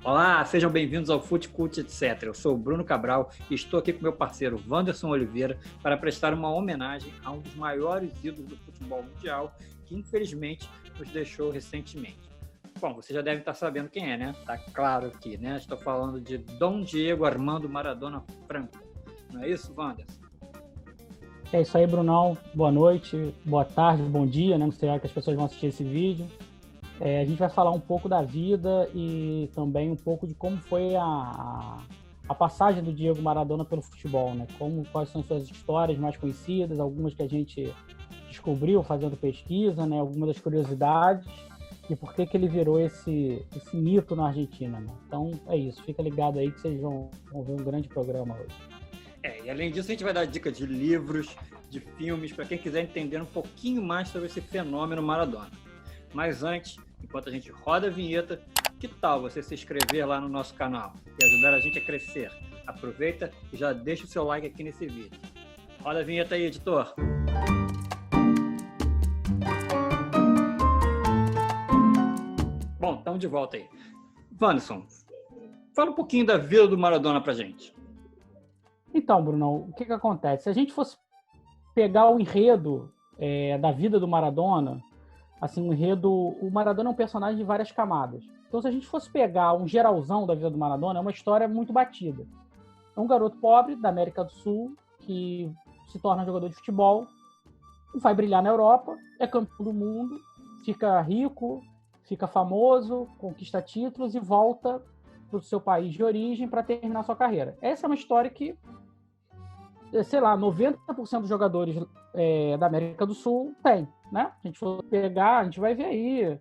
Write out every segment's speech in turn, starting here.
Olá, sejam bem-vindos ao Fute Cult, etc. Eu sou o Bruno Cabral e estou aqui com meu parceiro Wanderson Oliveira para prestar uma homenagem a um dos maiores ídolos do futebol mundial que, infelizmente, nos deixou recentemente. Bom, você já deve estar sabendo quem é, né? Tá claro aqui, né? Estou falando de Dom Diego Armando Maradona Franco. Não é isso, Wanderson? É isso aí, Brunão. Boa noite, boa tarde, bom dia, né? Não sei a hora que as pessoas vão assistir esse vídeo. A gente vai falar um pouco da vida e também um pouco de como foi a passagem do Diego Maradona pelo futebol, né? Quais são suas histórias mais conhecidas, algumas que a gente descobriu fazendo pesquisa, né? Algumas das curiosidades e por que ele virou esse mito na Argentina, né? Então, é isso. Fica ligado aí que vocês vão ver um grande programa hoje. E além disso, a gente vai dar dicas de livros, de filmes, para quem quiser entender um pouquinho mais sobre esse fenômeno Maradona. Mas antes, enquanto a gente roda a vinheta, que tal você se inscrever lá no nosso canal e ajudar a gente a crescer? Aproveita e já deixa o seu like aqui nesse vídeo. Roda a vinheta aí, editor! Bom, estamos de volta aí. Wanderson, fala um pouquinho da vida do Maradona pra gente. Então, Bruno, o que acontece? Se a gente fosse pegar o enredo da vida do Maradona, assim, o Maradona é um personagem de várias camadas. Então, se a gente fosse pegar um geralzão da vida do Maradona, é uma história muito batida. É um garoto pobre da América do Sul que se torna jogador de futebol, vai brilhar na Europa, é campeão do mundo, fica rico, fica famoso, conquista títulos e volta para o seu país de origem para terminar sua carreira. Essa é uma história que, sei lá, 90% dos jogadores da América do Sul tem, né? A gente for pegar, a gente vai ver aí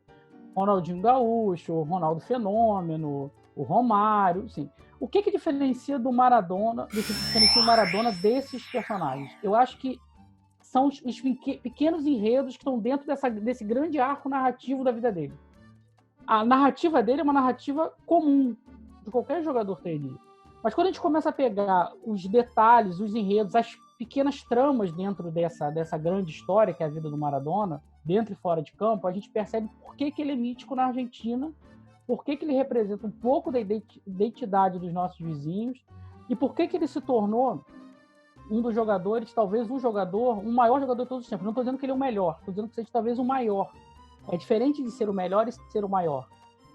Ronaldinho Gaúcho, Ronaldo Fenômeno, o Romário, assim. O que diferencia do Maradona, diferencia o Maradona desses personagens? Eu acho que são os pequenos enredos que estão dentro desse grande arco narrativo da vida dele. A narrativa dele é uma narrativa comum, de qualquer jogador teria. Mas quando a gente começa a pegar os detalhes, os enredos, as pequenas tramas dentro dessa grande história que é a vida do Maradona, dentro e fora de campo, a gente percebe por que ele é mítico na Argentina, por que ele representa um pouco da identidade dos nossos vizinhos e por que ele se tornou um dos jogadores, talvez o maior jogador de todos os tempos. Não estou dizendo que ele é o melhor, estou dizendo que seja talvez o maior. É diferente de ser o melhor e ser o maior.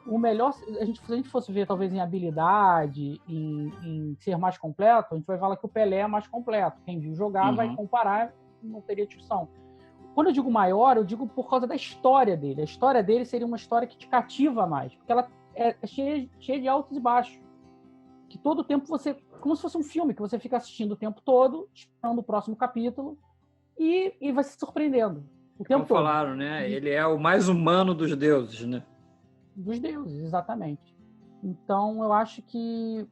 O melhor, se a gente fosse ver talvez em habilidade, em ser mais completo, a gente vai falar que o Pelé é mais completo. Quem viu jogar vai comparar, não teria discussão. Quando eu digo maior, eu digo por causa da história dele. A história dele seria uma história que te cativa mais, porque ela é cheia de altos e baixos. Que todo o tempo você, como se fosse um filme, que você fica assistindo o tempo todo, esperando o próximo capítulo e vai se surpreendendo. O tempo todo. Falaram, né? Ele é o mais humano dos deuses, né? Dos deuses, exatamente. Então, eu acho que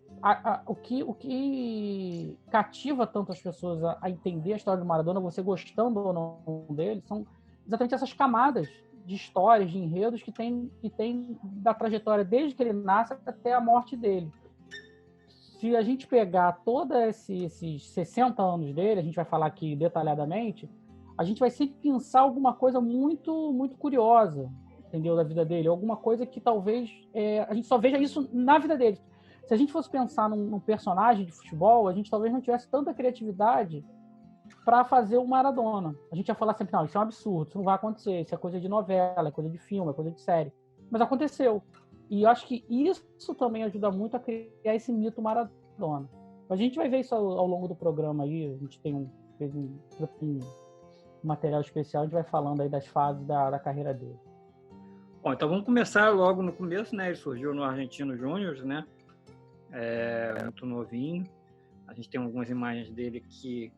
o que cativa tanto as pessoas a entender a história do Maradona, você gostando ou não dele, são exatamente essas camadas de histórias, de enredos que tem da trajetória desde que ele nasce até a morte dele. Se a gente pegar todos esses 60 anos dele, a gente vai falar aqui detalhadamente, a gente vai sempre pensar alguma coisa muito, muito curiosa, entendeu, da vida dele, alguma coisa que talvez a gente só veja isso na vida dele. Se a gente fosse pensar num personagem de futebol, a gente talvez não tivesse tanta criatividade para fazer o Maradona. A gente ia falar sempre, não, isso é um absurdo, isso não vai acontecer, isso é coisa de novela, é coisa de filme, é coisa de série. Mas aconteceu. E eu acho que isso também ajuda muito a criar esse mito Maradona. A gente vai ver isso ao longo do programa aí, a gente fez um material especial, a gente vai falando aí das fases da carreira dele. Bom, então vamos começar logo no começo, né? Ele surgiu no Argentino Júnior, né? Muito novinho. A gente tem algumas imagens dele aqui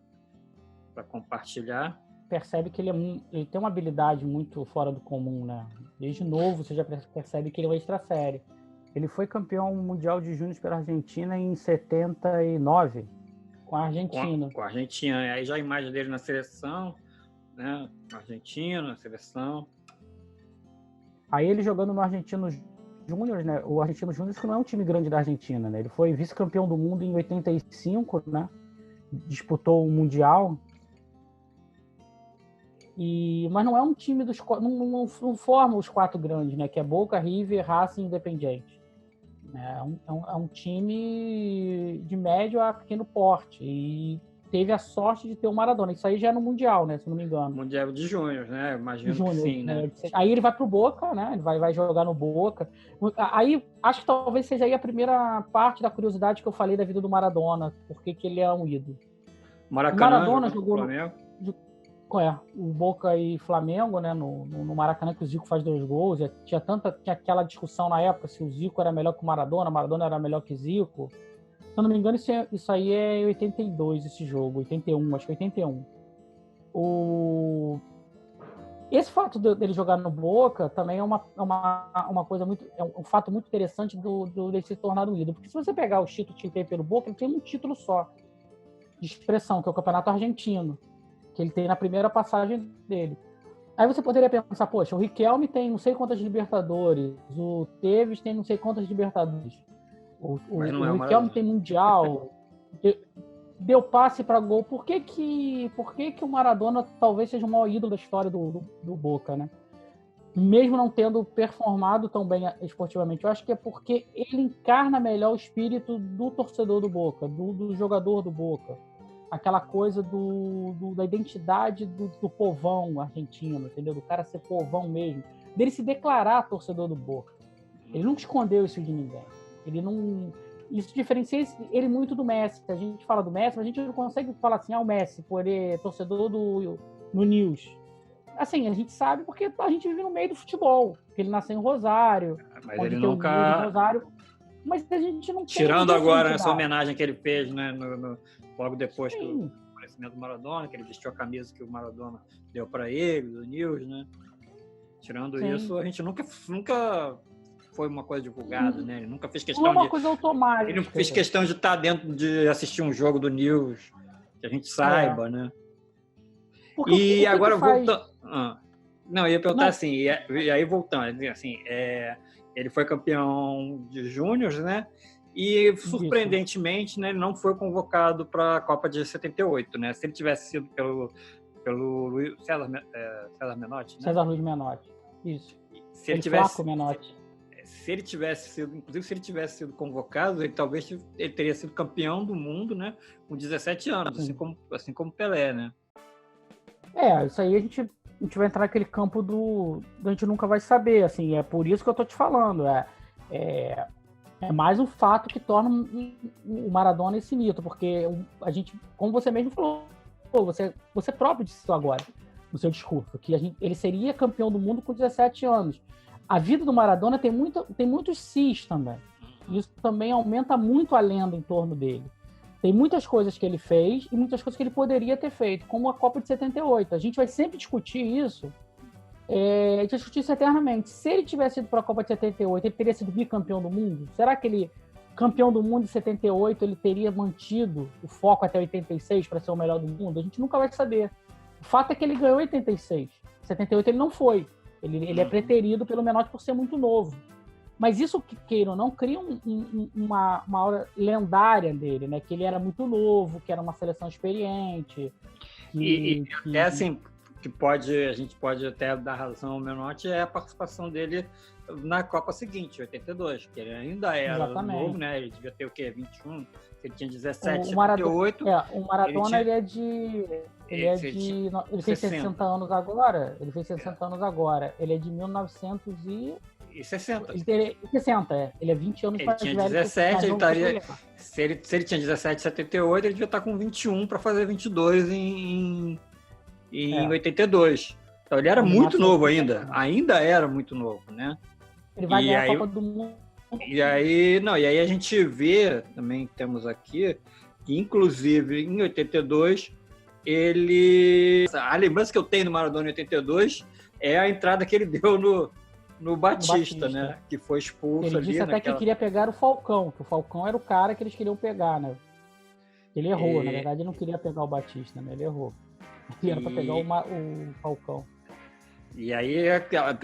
para compartilhar. Percebe que ele tem uma habilidade muito fora do comum, né? Desde novo você já percebe que ele é uma extra série. Ele foi campeão mundial de júnior pela Argentina em 79, com a Argentina. Com a Argentina. Aí já a imagem dele na seleção, né? Argentina, na seleção. Aí ele jogando no Argentino Júnior, né? O Argentino Júnior que não é um time grande da Argentina, né? Ele foi vice-campeão do mundo em 85, né? Disputou o Mundial. Mas não é um time não forma os quatro grandes, né? Que é Boca, River, Racing e Independiente. É um time de médio a pequeno porte e teve a sorte de ter o Maradona. Isso aí já é no Mundial, né? Se não me engano. Mundial de Júnior, né? Imagino Júnior, que sim, né? Aí ele vai pro Boca, né? Ele vai jogar no Boca. Aí acho que talvez seja aí a primeira parte da curiosidade que eu falei da vida do Maradona, porque que ele é um ídolo. Maracanã, o Maradona jogou no Flamengo. O Boca e Flamengo, né? No Maracanã, que o Zico faz 2 gols. Tinha aquela discussão na época se o Zico era melhor que o Maradona era melhor que o Zico. Se eu não me engano, isso aí é em 82, esse jogo, 81, acho que 81. Esse fato dele jogar no Boca também é uma coisa muito. É um fato muito interessante dele se tornar um ídolo. Porque se você pegar os títulos que ele teve pelo Boca, ele tem um título só de expressão, que é o Campeonato Argentino, que ele tem na primeira passagem dele. Aí você poderia pensar, poxa, o Riquelme tem não sei quantas Libertadores, o Tevez tem não sei quantas Libertadores, o Riquelme tem Mundial, deu passe para gol. Por que o Maradona talvez seja o maior ídolo da história do Boca, né? Mesmo não tendo performado tão bem esportivamente? Eu acho que é porque ele encarna melhor o espírito do torcedor do Boca, do jogador do Boca. Aquela coisa da identidade do povão argentino, entendeu? Do cara ser povão mesmo. Dele se declarar torcedor do Boca. Ele nunca escondeu isso de ninguém. Isso diferencia ele muito do Messi. A gente fala do Messi, mas a gente não consegue falar assim, o Messi, por ele é torcedor no News. Assim, a gente sabe porque a gente vive no meio do futebol. Porque ele nasceu em Rosário. Mas ele nunca... Rosário, mas a gente não tem... Tirando agora essa homenagem que ele fez, né, logo depois do falecimento do Maradona, que ele vestiu a camisa que o Maradona deu para ele, do News, né? Tirando isso, a gente nunca foi uma coisa divulgada, né? Ele nunca fez questão de... Não é uma coisa automática. Ele não fez questão de estar dentro de assistir um jogo do News, que a gente saiba, né? E agora voltando... Não, eu ia perguntar assim, e aí voltando, assim, ele foi campeão de Júnior, né? E, surpreendentemente, né, ele não foi convocado para a Copa de 78, né? Se ele tivesse sido pelo César Menotti, né? César Luiz Menotti, isso. Se ele tivesse sido convocado, ele teria sido campeão do mundo, né? Com 17 anos, assim como Pelé, né? Isso aí a gente vai entrar naquele campo a gente nunca vai saber, assim, é por isso que eu tô te falando, é mais um fato que torna o Maradona esse mito, porque a gente, como você mesmo falou, você próprio disse isso agora, no seu discurso, que ele seria campeão do mundo com 17 anos. A vida do Maradona tem muitos sis também, isso também aumenta muito a lenda em torno dele. Tem muitas coisas que ele fez e muitas coisas que ele poderia ter feito, como a Copa de 78. A gente vai sempre discutir isso, discutir isso eternamente. Se ele tivesse ido para a Copa de 78, ele teria sido bicampeão do mundo? Será que ele, campeão do mundo em 78, ele teria mantido o foco até 86 para ser o melhor do mundo? A gente nunca vai saber. O fato é que ele ganhou 86. 78 ele não foi. Ele é preterido pelo Menotti por ser muito novo. Mas isso, queira ou não, cria uma aura lendária dele, né? Que ele era muito novo, que era uma seleção experiente. Até assim, a gente pode até dar razão ao Menotti, é a participação dele na Copa seguinte, 82, que ele ainda era novo, né? Ele devia ter o quê? 21? Ele tinha 17, 78. O Maradona, ele fez 60 anos agora. Ele fez 60 anos agora. Ele é de 1960. Ele é 20 anos mais velho. Ele tinha 17, ele estaria... Se ele tinha 17, 78, ele devia estar com 21 para fazer 22 em 82. Então ele era muito novo ainda. Ainda era muito novo, né? Ele vai ganhar a Copa do Mundo. E aí a gente vê, também temos aqui, que inclusive em 82, a lembrança que eu tenho do Maradona em 82 é a entrada que ele deu no Batista, né? Que foi expulso ele ali. Ele disse até que queria pegar o Falcão, que o Falcão era o cara que eles queriam pegar, né? Ele errou, na verdade ele não queria pegar o Batista, né? Ele errou. Ele era para pegar o Falcão. E aí,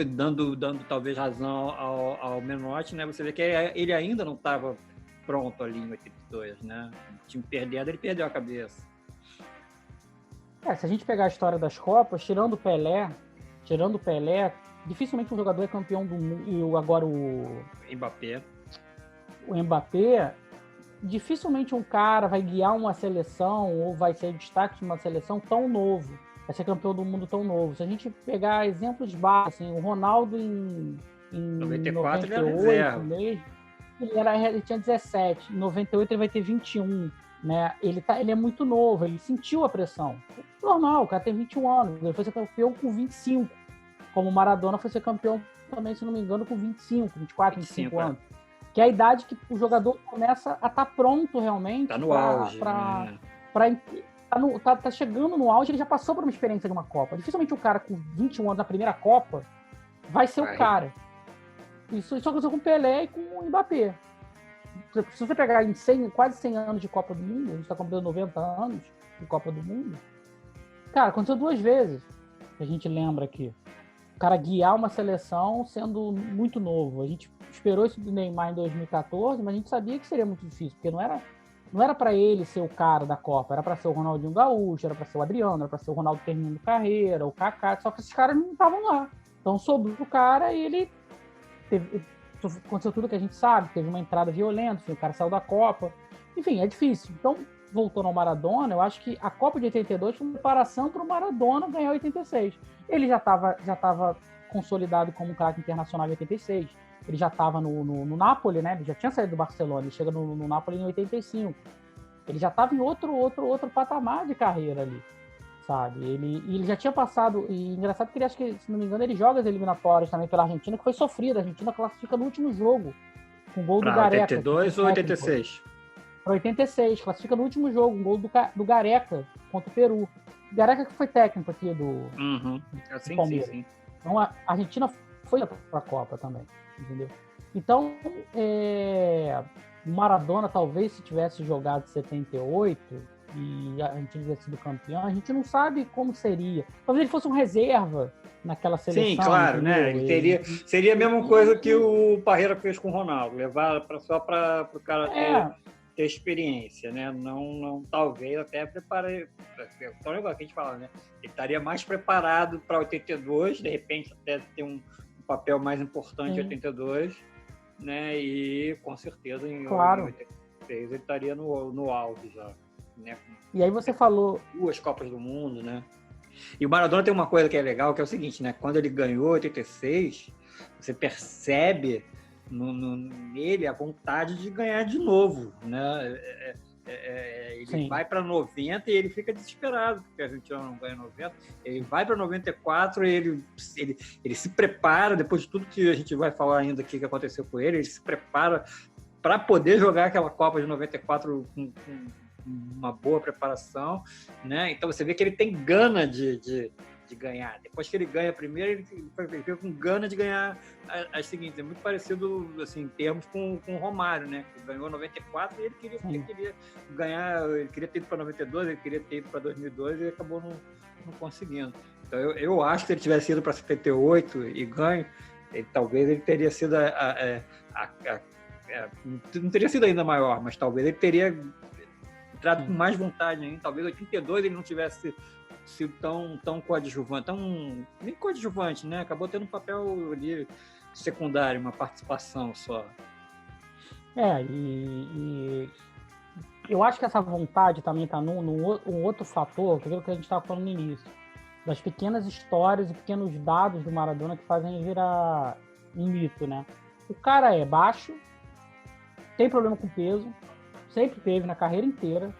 dando talvez razão ao Menotti, né? Você vê que ele ainda não estava pronto ali em 82, né? O time perdendo, ele perdeu a cabeça. Se a gente pegar a história das Copas, tirando o Pelé, dificilmente um jogador é campeão do mundo. E agora o Mbappé. o Mbappé, dificilmente um cara vai guiar uma seleção ou vai ser destaque de uma seleção tão novo, vai ser campeão do mundo tão novo. Se a gente pegar exemplos básicos, assim, o Ronaldo em 94 ele era 98 reserva. mesmo, ele tinha 17, em 98 ele vai ter 21, né? Ele é muito novo, ele sentiu a pressão. Normal, o cara tem 21 anos, ele foi ser campeão com 25, como o Maradona foi ser campeão também, se não me engano, com 25, 24, 25 anos. Que é a idade que o jogador começa a estar pronto realmente. Tá no auge. Tá chegando no auge, ele já passou por uma experiência de uma Copa. Dificilmente o cara com 21 anos na primeira Copa vai ser o cara. Isso aconteceu com o Pelé e com o Mbappé. Se você pegar em quase 100 anos de Copa do Mundo, a gente está completando 90 anos de Copa do Mundo, cara, aconteceu 2 vezes, que a gente lembra aqui. O cara guiar uma seleção sendo muito novo. A gente esperou isso do Neymar em 2014, mas a gente sabia que seria muito difícil, porque não era para ele ser o cara da Copa, era para ser o Ronaldinho Gaúcho, era para ser o Adriano, era para ser o Ronaldo terminando carreira, o Kaká, só que esses caras não estavam lá. Então sobrou o cara e ele aconteceu tudo que a gente sabe, teve uma entrada violenta, o cara saiu da Copa, enfim, é difícil. Então, voltando ao Maradona, eu acho que a Copa de 82 foi uma preparação para o Maradona ganhar 86. Ele já estava consolidado como um craque internacional em 86, ele já estava no Napoli, né? Ele já tinha saído do Barcelona, ele chega no Napoli em 85. Ele já estava em outro patamar de carreira ali, sabe? Ele já tinha passado, e engraçado que ele, acho que, se não me engano, ele joga as eliminatórias também pela Argentina, que foi sofrida. A Argentina classifica no último jogo, com o gol do Gareca. 82 ou 86? Para 86, classifica no último jogo, um gol do Gareca contra o Peru. Gareca que foi técnico aqui do Palmeiras. Sim. Então a Argentina foi para a Copa também, entendeu? Então, o Maradona, talvez, se tivesse jogado 78 e a gente tivesse sido campeão, a gente não sabe como seria. Talvez ele fosse um reserva naquela seleção. Sim, claro, né? Seria a mesma coisa que o Parreira fez com o Ronaldo, levar só para o cara ter experiência, né? Não, talvez até preparei. Então, o negócio que a gente fala, né? Ele estaria mais preparado para 82, de repente até ter um papel mais importante em 82, né? E com certeza em 86 ele estaria no auge já, né? E aí você falou 2 Copas do Mundo, né? E o Maradona tem uma coisa que é legal, que é o seguinte, né? Quando ele ganhou 86, você percebe nele a vontade de ganhar de novo, né? Ele vai para 90 e ele fica desesperado, porque a Argentina não ganha 90. Ele vai para 94 e ele se prepara, depois de tudo que a gente vai falar ainda aqui que aconteceu com ele se prepara para poder jogar aquela Copa de 94 com uma boa preparação, né? Então você vê que ele tem gana de ganhar. Depois que ele ganha primeiro, ele fica com gana de ganhar as seguintes. É muito parecido, assim, em termos com o Romário, né? Que ganhou 94 e ele queria ganhar, ele queria ter ido para 92, ele queria ter ido para 2002 e acabou não conseguindo. Então eu acho que se ele tivesse ido para 78 e ganho, talvez ele teria sido não teria sido ainda maior, mas talvez ele teria entrado com mais vontade ainda. Talvez 82 ele não tivesse sido tão coadjuvante, nem coadjuvante, né? Acabou tendo um papel ali secundário, uma participação só. E eu acho que essa vontade também está num outro fator, que é aquilo que a gente estava falando no início, das pequenas histórias e pequenos dados do Maradona que fazem virar um mito, né? O cara é baixo, tem problema com peso, sempre teve na carreira inteira,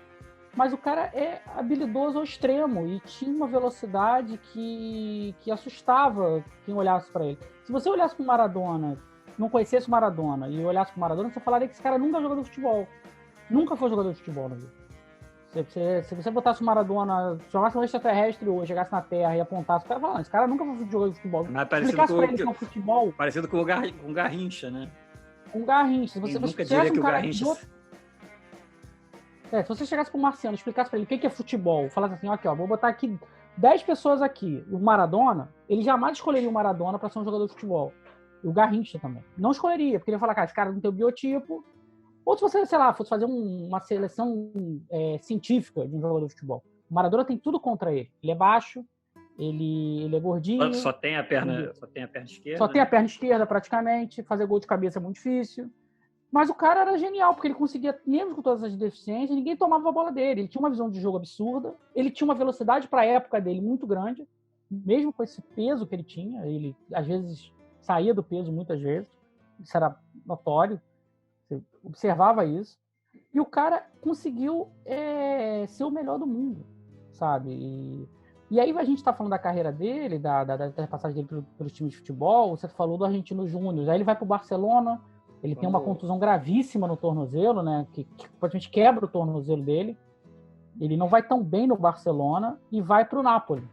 mas o cara é habilidoso ao extremo e tinha uma velocidade que assustava quem olhasse para ele. Se você olhasse para o Maradona, não conhecesse o Maradona e olhasse para o Maradona, você falaria que esse cara nunca jogou de futebol. Nunca foi jogador de futebol na vida. Se você botasse o Maradona, chamasse um extraterrestre hoje, chegasse na Terra e apontasse, o cara falaria, esse cara nunca foi jogador de futebol. Explicasse para ele que é o futebol. Parecido com o Garrincha, né? Com o Garrincha. Se você nunca diria que o Garrincha... se você chegasse para o Marciano e explicasse para ele o que é futebol, falasse assim, ó, vou botar aqui 10 pessoas aqui, o Maradona, ele jamais escolheria o Maradona para ser um jogador de futebol. E o Garrincha também. Não escolheria, porque ele ia falar, cara, esse cara não tem o biotipo. Ou se você, sei lá, fosse fazer uma seleção científica de um jogador de futebol. O Maradona tem tudo contra ele. Ele é baixo, ele é gordinho. Só tem a perna esquerda. Só tem a perna esquerda, praticamente. Fazer gol de cabeça é muito difícil. Mas o cara era genial, porque ele conseguia, mesmo com todas as deficiências, ninguém tomava a bola dele. Ele tinha uma visão de jogo absurda, ele tinha uma velocidade para a época dele muito grande, mesmo com esse peso que ele tinha. Ele, às vezes, saía do peso muitas vezes. Isso era notório. Você observava isso. E o cara conseguiu ser o melhor do mundo, sabe? E aí a gente está falando da carreira dele, da passagem dele pelos times de futebol. Você falou do Argentino Júnior. Aí ele vai para o Barcelona. Ele tem uma contusão gravíssima no tornozelo, né? Que praticamente quebra o tornozelo dele. Ele não vai tão bem no Barcelona e vai para o Napoli.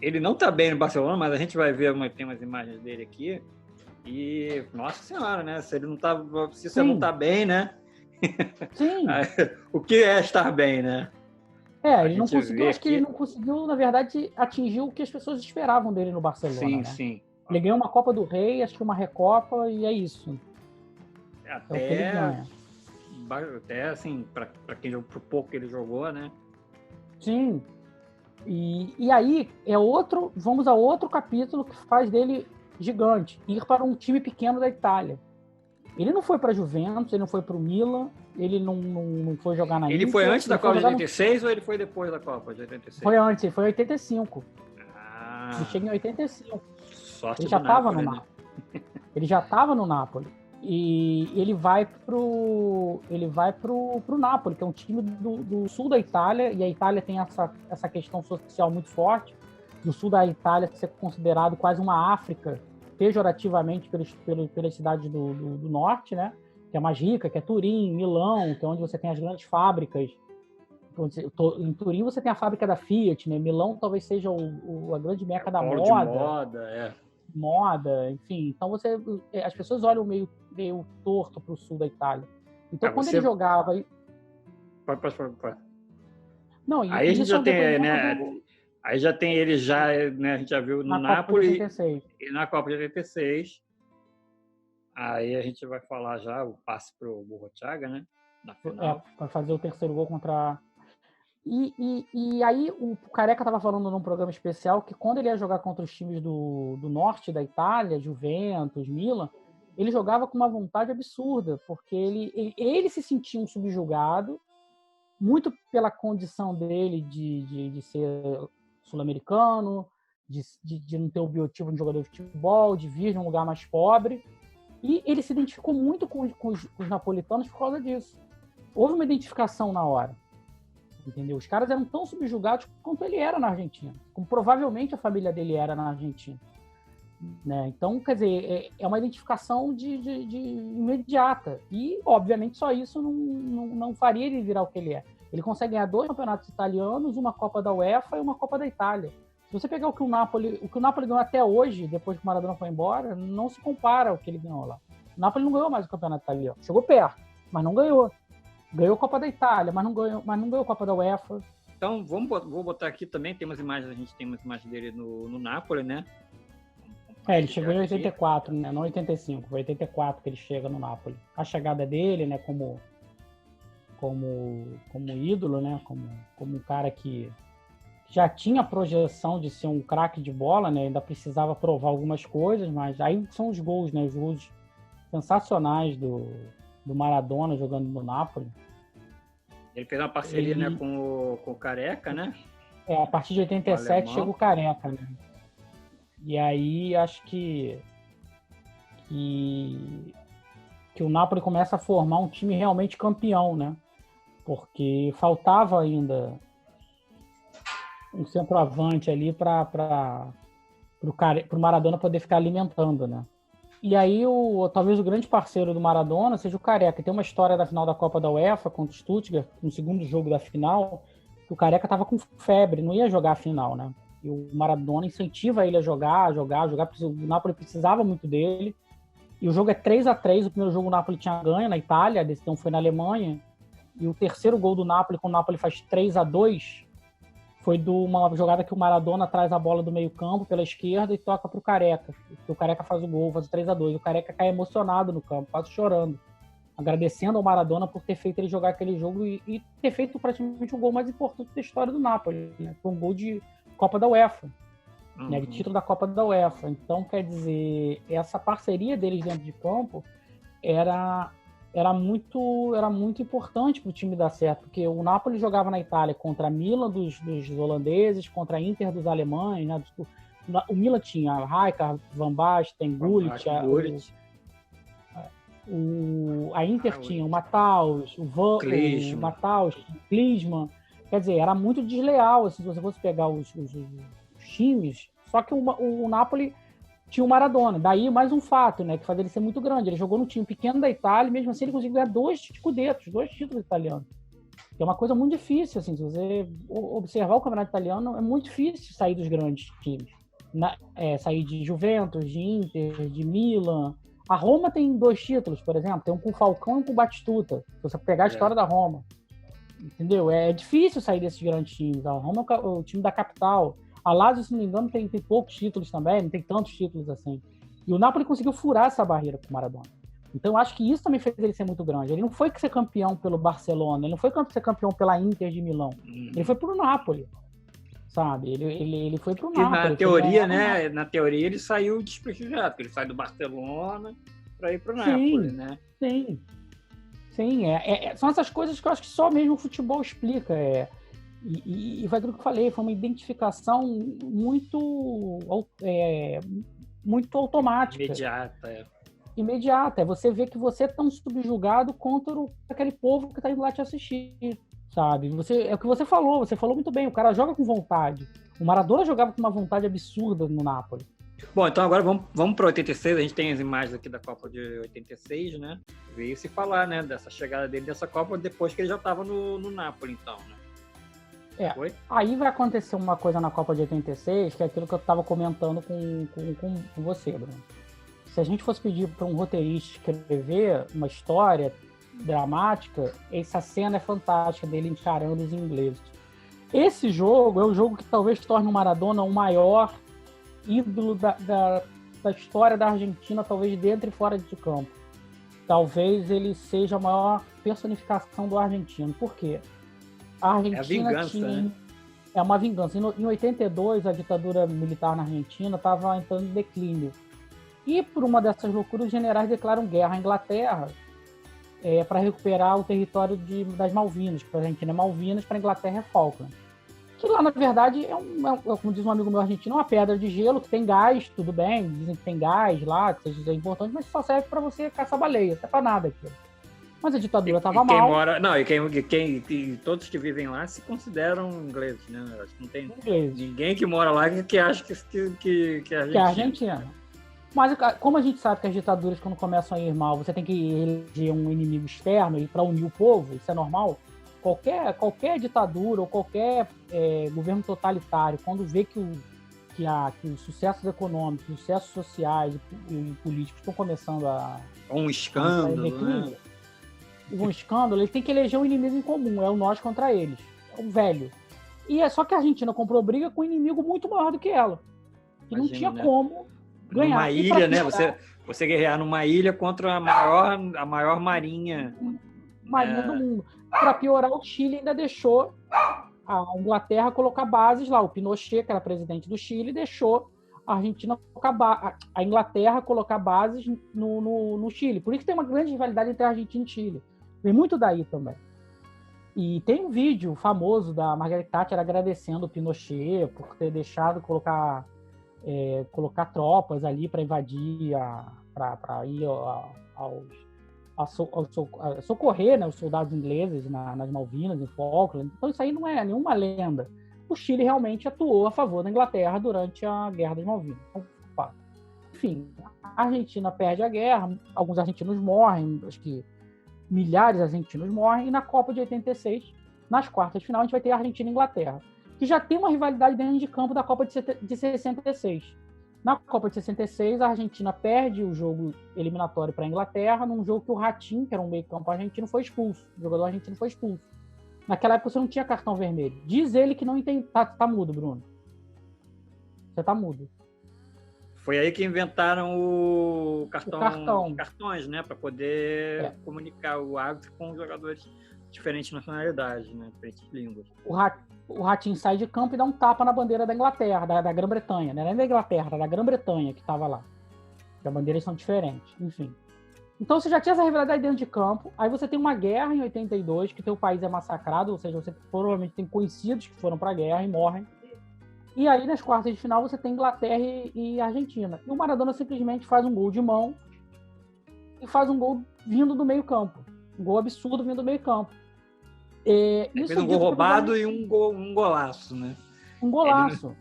Ele não está bem no Barcelona, mas a gente vai ver, tem umas imagens dele aqui. E, nossa senhora, né? Se ele não tá, se você não está bem, né? Sim. O que é estar bem, né? Ele não conseguiu, acho que ele não conseguiu, na verdade, atingir o que as pessoas esperavam dele no Barcelona. Sim, né? sim. Ele ganhou uma Copa do Rei, acho que uma Recopa, e é isso. É o que ele ganha. Até assim, para quem pro pouco que ele jogou, né? Sim. E aí vamos a outro capítulo que faz dele gigante, ir para um time pequeno da Itália. Ele não foi para a Juventus, ele não foi para o Milan, ele não foi jogar na Inter. Ele foi antes da Copa de 86 ou ele foi depois da Copa de 86? Foi antes, ele foi em 85. Ele chega em 85. Sorte ele já estava no Napoli. Ele já estava no Napoli. E ele vai pro Napoli, que é um time do sul da Itália, e a Itália tem essa questão social muito forte. Do sul da Itália ser considerado quase uma África, pejorativamente pelas cidades do norte, né? Que é mais rica, que é Turim, Milão, que é onde você tem as grandes fábricas. Em Turim você tem a fábrica da Fiat, né? Milão talvez seja a grande meca da moda. De moda, moda, enfim. Então as pessoas olham meio torto para o sul da Itália. Então quando ele jogava... Pode. Não, aí a gente já tem, né? Aí já tem ele né? A gente já viu no Napoli e na Copa de 86. Aí a gente vai falar já o passe pro Borruchaga, né? Na final. Para fazer o terceiro gol contra... E aí o Careca estava falando num programa especial que quando ele ia jogar contra os times do norte da Itália, Juventus, Milan, ele jogava com uma vontade absurda, porque ele se sentia um subjugado, muito pela condição dele de ser sul-americano, de não ter o biotipo de jogador de futebol, de vir de um lugar mais pobre. E ele se identificou muito com os napolitanos por causa disso. Houve uma identificação na hora. Entendeu? Os caras eram tão subjugados quanto ele era na Argentina, como provavelmente a família dele era na Argentina. Né? Então, quer dizer, é uma identificação de imediata. E, obviamente, só isso não faria ele virar o que ele é. Ele consegue ganhar 2 campeonatos italianos, uma Copa da UEFA e uma Copa da Itália. Se você pegar o que o Napoli ganhou até hoje, depois que o Maradona foi embora, não se compara ao que ele ganhou lá. O Napoli não ganhou mais o campeonato italiano. Chegou perto, mas não ganhou. Ganhou a Copa da Itália, mas não ganhou a Copa da UEFA. Então, vou botar aqui também, tem umas imagens, a gente tem umas imagens dele no Napoli, né? Ele chegou em 84, né? Não 85, foi 84 que ele chega no Napoli. A chegada dele, né, como ídolo, né, como um cara que já tinha projeção de ser um craque de bola, né, ainda precisava provar algumas coisas, mas aí são os gols, né, os gols sensacionais do Maradona jogando no Napoli. Ele fez uma parceria, né, com o Careca, né? A partir de 87 chega o Careca, né? E aí acho que o Napoli começa a formar um time realmente campeão, né? Porque faltava ainda um centroavante ali para o Maradona poder ficar alimentando, né? E aí, talvez o grande parceiro do Maradona seja o Careca. Tem uma história da final da Copa da UEFA contra o Stuttgart, no segundo jogo da final, que o Careca estava com febre, não ia jogar a final, né? E o Maradona incentiva ele a jogar, porque o Napoli precisava muito dele. E o jogo é 3-3, o primeiro jogo o Napoli tinha ganho na Itália, a decisão foi na Alemanha. E o terceiro gol do Napoli, quando o Napoli faz 3-2, foi de uma jogada que o Maradona traz a bola do meio campo pela esquerda e toca para o Careca. O Careca faz o gol, faz o 3-2. O Careca cai emocionado no campo, quase chorando, agradecendo ao Maradona por ter feito ele jogar aquele jogo e ter feito praticamente o gol mais importante da história do Napoli, né? Foi um gol de Copa da UEFA, né? De título da Copa da UEFA. Então, quer dizer, essa parceria deles dentro de campo era era muito importante para o time dar certo, porque o Napoli jogava na Itália contra a Milan dos holandeses, contra a Inter dos alemães, né? O Milan tinha Rijkaard, Van Basten, Gullit, a Inter tinha o Matthaus, o Matthaus, o Klinsmann. Quer dizer, era muito desleal assim, se você fosse pegar os times. Só que o Napoli tinha o Maradona. Daí mais um fato, né, que fazia ele ser muito grande. Ele jogou no time pequeno da Itália, e mesmo assim ele conseguiu ganhar 2 Scudettos, 2 títulos italianos. Que é uma coisa muito difícil, assim, se você observar o campeonato italiano, é muito difícil sair dos grandes times. Sair de Juventus, de Inter, de Milan. A Roma tem 2 títulos, por exemplo, tem um com o Falcão e um com o Batistuta. Se você pegar a história da Roma. Entendeu? É difícil sair desses grandes times. A Roma é o time da capital. A Lazio, se não me engano, tem poucos títulos também, não tem tantos títulos assim. E o Napoli conseguiu furar essa barreira com o Maradona. Então, eu acho que isso também fez ele ser muito grande. Ele não foi ser campeão pelo Barcelona, ele não foi ser campeão pela Inter de Milão. Ele foi pro Napoli, sabe? Ele foi pro Napoli. Na teoria, né? Na teoria, ele saiu desprestigiado, porque ele sai do Barcelona para ir pro Napoli, né? Sim. São essas coisas que eu acho que só mesmo o futebol explica. E foi aquilo que eu falei, foi uma identificação muito automática. Imediata. Você vê que você é tão subjugado contra aquele povo que está indo lá te assistir, sabe? É o que você falou muito bem, o cara joga com vontade. O Maradona jogava com uma vontade absurda no Napoli. Bom, então agora vamos para 86, a gente tem as imagens aqui da Copa de 86, né? Veio se falar, né, dessa chegada dele dessa Copa depois que ele já estava no Napoli, então, né? Aí vai acontecer uma coisa na Copa de 86, que é aquilo que eu estava comentando com você, Bruno. Se a gente fosse pedir para um roteirista escrever uma história dramática, essa cena é fantástica dele encarando os ingleses. Esse jogo é o jogo que talvez torne o Maradona o maior ídolo da história da Argentina, talvez dentro e fora de campo. Talvez ele seja a maior personificação do argentino. Por quê? A Argentina é uma vingança. Em 82, a ditadura militar na Argentina estava entrando em declínio. E, por uma dessas loucuras, os generais declaram guerra à Inglaterra para recuperar o território das Malvinas, que para a Argentina é Malvinas, para a Inglaterra é Falkland. Que lá, na verdade, como diz um amigo meu argentino, é uma pedra de gelo que tem gás, tudo bem, dizem que tem gás lá, que seja importante, mas só serve para você caçar baleia, não é para nada aquilo. Mas a ditadura estava mal. Todos que vivem lá se consideram ingleses, né? Acho que não tem ninguém que mora lá que acha que é argentino. Mas como a gente sabe que as ditaduras, quando começam a ir mal, você tem que eleger um inimigo externo e para unir o povo, isso é normal. Qualquer ditadura ou qualquer governo totalitário, quando vê que os sucessos econômicos, os sucessos sociais e políticos estão começando a... Um escândalo, né? Um escândalo, ele tem que eleger um inimigo em comum, é o nós contra eles, é o velho. E só que a Argentina comprou briga com um inimigo muito maior do que ela, que não tinha como ganhar. Numa ilha, né? Você guerrear numa ilha contra a maior marinha do mundo. Para piorar, o Chile ainda deixou a Inglaterra colocar bases lá. O Pinochet, que era presidente do Chile, deixou a Argentina a Inglaterra colocar bases no Chile. Por isso que tem uma grande rivalidade entre a Argentina e o Chile. Vem muito daí também. E tem um vídeo famoso da Margaret Thatcher agradecendo o Pinochet por ter deixado colocar tropas ali para invadir, para ir socorrer, né, os soldados ingleses nas Malvinas, em Falkland. Então isso aí não é nenhuma lenda. O Chile realmente atuou a favor da Inglaterra durante a Guerra das Malvinas. Enfim, a Argentina perde a guerra, alguns argentinos morrem, acho que milhares de argentinos morrem, e na Copa de 86, nas quartas de final, a gente vai ter a Argentina e a Inglaterra, que já tem uma rivalidade dentro de campo da Copa de 66. Na Copa de 66, a Argentina perde o jogo eliminatório para a Inglaterra, num jogo que o Ratinho, que era um meio-campo argentino, foi expulso. O jogador argentino foi expulso. Naquela época você não tinha cartão vermelho. Diz ele que não entende. Tá mudo, Bruno. Você tá mudo. Foi aí que inventaram os cartões, né? Para poder comunicar o árbitro com os jogadores de diferentes nacionalidades, né? Diferentes línguas. O Ratinho sai de campo e dá um tapa na bandeira da Inglaterra, da Grã-Bretanha. Não era da Inglaterra, era da Grã-Bretanha que estava lá. Porque as bandeiras são diferentes, enfim. Então você já tinha essa rivalidade dentro de campo, aí você tem uma guerra em 82, que teu país é massacrado, ou seja, você provavelmente tem conhecidos que foram para a guerra e morrem. E aí nas quartas de final você tem Inglaterra e Argentina. E o Maradona simplesmente faz um gol de mão e faz um gol vindo do meio campo. Um gol absurdo vindo do meio campo. Ele fez um gol roubado e um golaço, né? Um golaço.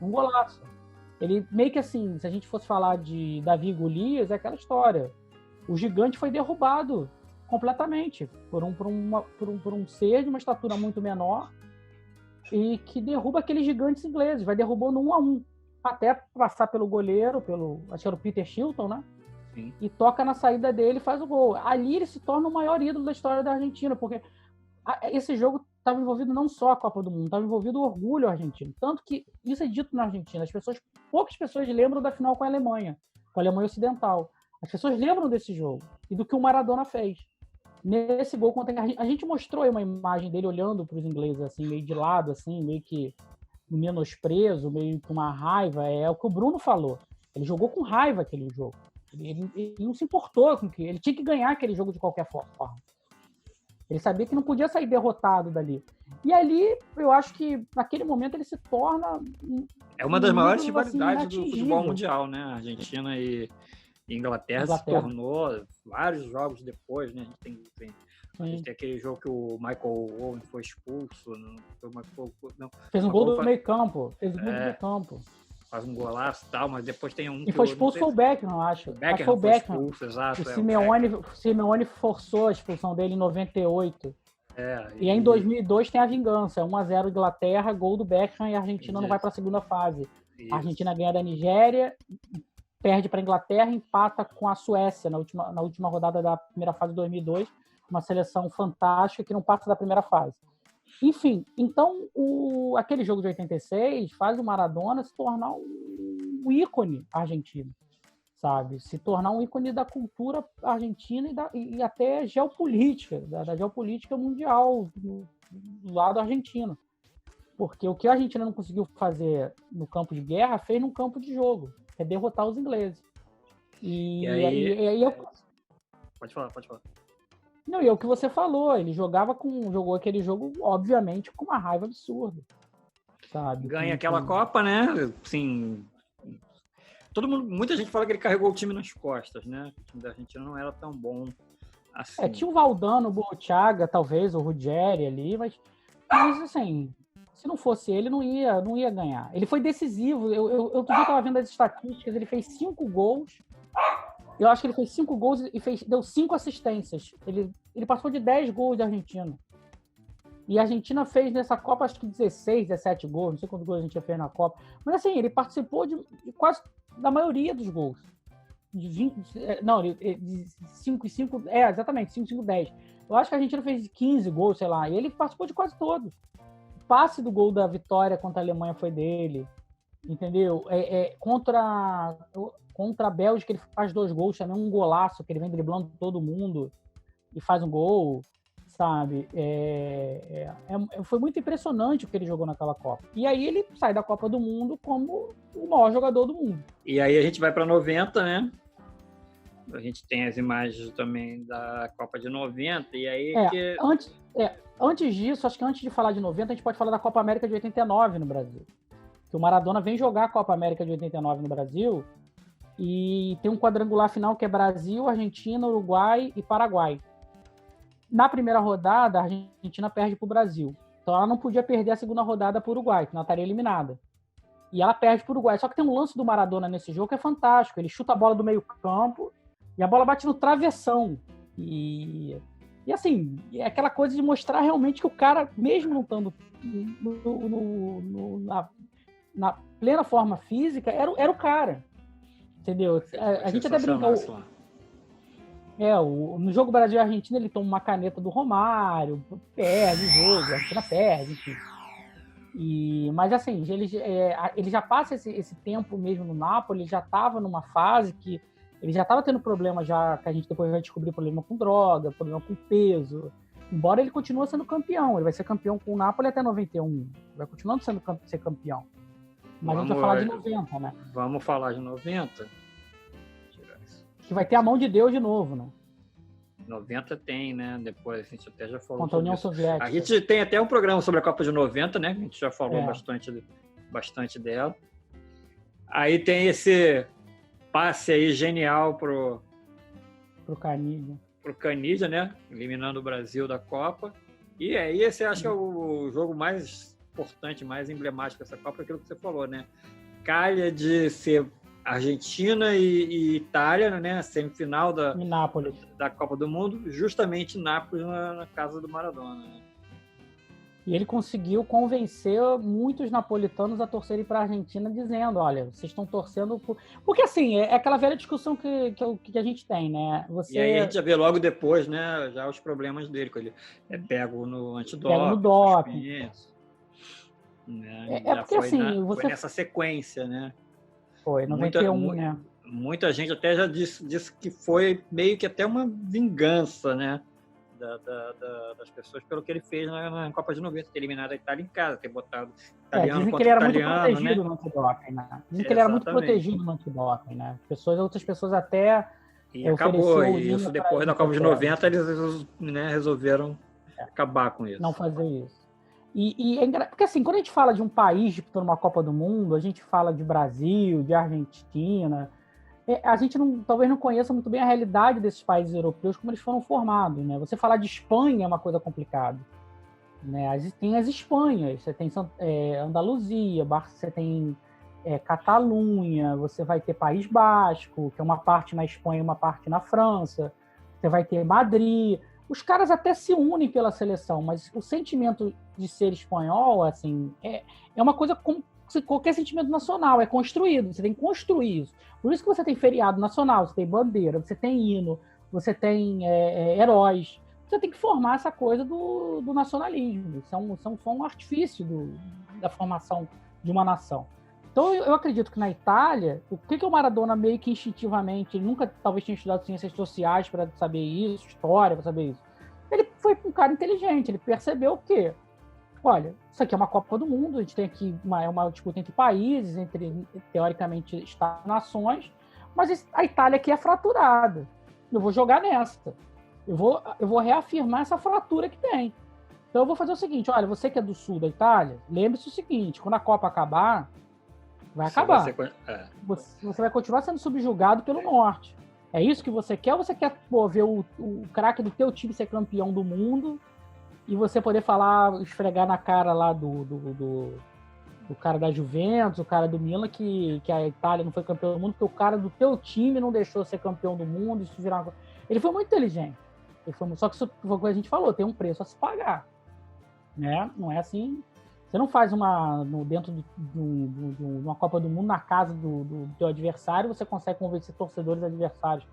Ele meio que assim, se a gente fosse falar de Davi e Golias, é aquela história. O gigante foi derrubado completamente por um ser de uma estatura muito menor e que derruba aqueles gigantes ingleses, vai derrubando 1-1, até passar pelo goleiro, acho que era o Peter Shilton, né? Sim. E toca na saída dele e faz o gol. Ali ele se torna o maior ídolo da história da Argentina, porque esse jogo estava envolvido não só a Copa do Mundo, estava envolvido o orgulho argentino. Tanto que isso é dito na Argentina. Poucas pessoas lembram da final com a Alemanha Ocidental. As pessoas lembram desse jogo e do que o Maradona fez. Nesse gol, a gente mostrou aí uma imagem dele olhando para os ingleses, assim, meio de lado, assim, meio que no menosprezo, meio com uma raiva. É o que o Bruno falou. Ele jogou com raiva aquele jogo. Ele não se importou com que ele tinha que ganhar aquele jogo de qualquer forma. Ele sabia que não podia sair derrotado dali. E ali, eu acho que naquele momento ele se torna é uma das maiores rivalidades do futebol mundial, né? A Argentina e Inglaterra se tornou vários jogos depois, né? A gente tem aquele jogo que o Michael Owen foi expulso. Fez um gol do meio campo. Faz um golaço e tal, mas depois tem um... E foi expulso o Beckham, acho. O Beckham foi expulso, exato. O Simeone forçou a expulsão dele em 98. E aí em 2002 tem a vingança. 1-0 Inglaterra, gol do Beckham e a Argentina não vai para a segunda fase. Isso. A Argentina ganha da Nigéria, perde para a Inglaterra, empata com a Suécia na última rodada da primeira fase de 2002. Uma seleção fantástica que não passa da primeira fase. Enfim, então aquele jogo de 86 faz o Maradona se tornar um ícone argentino, sabe? Se tornar um ícone da cultura argentina e até geopolítica, da geopolítica mundial do lado argentino. Porque o que a Argentina não conseguiu fazer no campo de guerra, fez no campo de jogo, que é derrotar os ingleses. E aí Pode falar. Não, e é o que você falou, ele jogou aquele jogo, obviamente, com uma raiva absurda, sabe? Ganha aquela Copa, né? Assim, muita gente fala que ele carregou o time nas costas, né? O time da Argentina não era tão bom assim. Tinha o Valdano, o Burruchaga, talvez, o Ruggeri ali, mas assim, se não fosse ele, não ia ganhar. Ele foi decisivo, eu outro dia estava vendo as estatísticas, ele fez 5 gols. Eu acho que ele fez 5 gols e deu 5 assistências. Ele passou de 10 gols da Argentina. E a Argentina fez nessa Copa, acho que 16, 17 gols. Não sei quantos gols a gente fez na Copa. Mas assim, ele participou de quase da maioria dos gols. De 5 e 5... exatamente, 5 e 5, 10. Eu acho que a Argentina fez 15 gols, sei lá. E ele participou de quase todos. O passe do gol da vitória contra a Alemanha foi dele. Entendeu? Contra a Bélgica, ele faz 2 gols também, um golaço, que ele vem driblando todo mundo e faz um gol, sabe? Foi muito impressionante o que ele jogou naquela Copa. E aí ele sai da Copa do Mundo como o maior jogador do mundo. E aí a gente vai para 90, né? A gente tem as imagens também da Copa de 90, e aí... Antes disso, acho que antes de falar de 90, a gente pode falar da Copa América de 89 no Brasil. Que o Maradona vem jogar a Copa América de 89 no Brasil... E tem um quadrangular final que é Brasil, Argentina, Uruguai e Paraguai. Na primeira rodada, a Argentina perde para o Brasil. Então ela não podia perder a segunda rodada para o Uruguai, que não estaria eliminada. E ela perde para o Uruguai. Só que tem um lance do Maradona nesse jogo que é fantástico. Ele chuta a bola do meio campo e a bola bate no travessão. E assim, é aquela coisa de mostrar realmente que o cara, mesmo não estando na plena forma física, era o cara. Entendeu? A gente até brincou. No jogo Brasil e Argentina, ele toma uma caneta do Romário, perde o jogo, a Argentina perde, enfim. Mas assim, ele já passa esse tempo mesmo no Napoli, ele já estava numa fase que ele já estava tendo problema, já que a gente depois vai descobrir problema com droga, problema com peso. Embora ele continue sendo campeão, ele vai ser campeão com o Napoli até 91, vai continuando ser campeão. Mas a gente vai falar de 90, né? Vamos falar de 90. Que vai ter a mão de Deus de novo, né? 90 tem, né? Depois a gente até já falou contra a União Soviética. A gente tem até um programa sobre a Copa de 90, né? A gente já falou bastante dela. Aí tem esse passe aí genial pro Canija, né? Eliminando o Brasil da Copa. E aí esse acho que é o jogo mais importante, mais emblemático dessa Copa, aquilo que você falou, né? Calha de ser Argentina e Itália, né? A semifinal da Copa do Mundo, justamente em Nápoles, na casa do Maradona. Né? E ele conseguiu convencer muitos napolitanos a torcerem para a Argentina, dizendo, olha, vocês estão torcendo por... Porque, assim, é aquela velha discussão que a gente tem, né? E aí a gente já vê logo depois, né, já os problemas dele, quando ele é pego no antidoping, pego no doping. Né? Porque, assim, foi nessa sequência, né? Foi, 91, né? Muita gente até já disse que foi meio que até uma vingança, né? Das pessoas pelo que ele fez na Copa de 90, ter eliminado a Itália em casa, ter botado italiano contra italiano, dizem que ele era muito protegido no antidoping, né? Dizem que ele era muito protegido no antidoping, né? Outras pessoas até... E acabou, e isso depois da Copa de 90 eles, né, resolveram acabar com isso. Não fazer isso. Porque assim, quando a gente fala de um país disputando uma Copa do Mundo, a gente fala de Brasil, de Argentina... A gente talvez não conheça muito bem a realidade desses países europeus, como eles foram formados, né? Você falar de Espanha é uma coisa complicada, né? Tem as Espanhas, você tem Andaluzia, você tem Catalunha, você vai ter País Basco, que é uma parte na Espanha e uma parte na França, você vai ter Madrid. Os caras até se unem pela seleção, mas o sentimento de ser espanhol, assim, é uma coisa como qualquer sentimento nacional, é construído, você tem que construir isso. Por isso que você tem feriado nacional, você tem bandeira, você tem hino, você tem heróis. Você tem que formar essa coisa do nacionalismo. São só um artifício da formação de uma nação. Então, eu acredito que na Itália, o que o Maradona meio que instintivamente, ele nunca talvez tinha estudado ciências sociais para saber isso, história para saber isso. Ele foi um cara inteligente, ele percebeu que olha, isso aqui é uma Copa do Mundo, a gente tem aqui uma disputa entre países, entre, teoricamente, Estados-nações, mas a Itália aqui é fraturada. Eu vou jogar nessa. Eu vou reafirmar essa fratura que tem. Então eu vou fazer o seguinte, olha, você que é do sul da Itália, lembre-se o seguinte, quando a Copa acabar, vai acabar. Você vai continuar sendo subjugado pelo norte. É isso que você quer? Ou você quer ver o craque do teu time ser campeão do mundo e você poder falar, esfregar na cara lá do cara da Juventus, o cara do Milan, que a Itália não foi campeão do mundo, porque o cara do teu time não deixou ser campeão do mundo, isso virar... Ele foi muito inteligente. Só que isso foi o que a gente falou, tem um preço a se pagar. Né? Não é assim... Você não faz dentro de uma Copa do Mundo, na casa do teu adversário, você consegue convencer torcedores adversários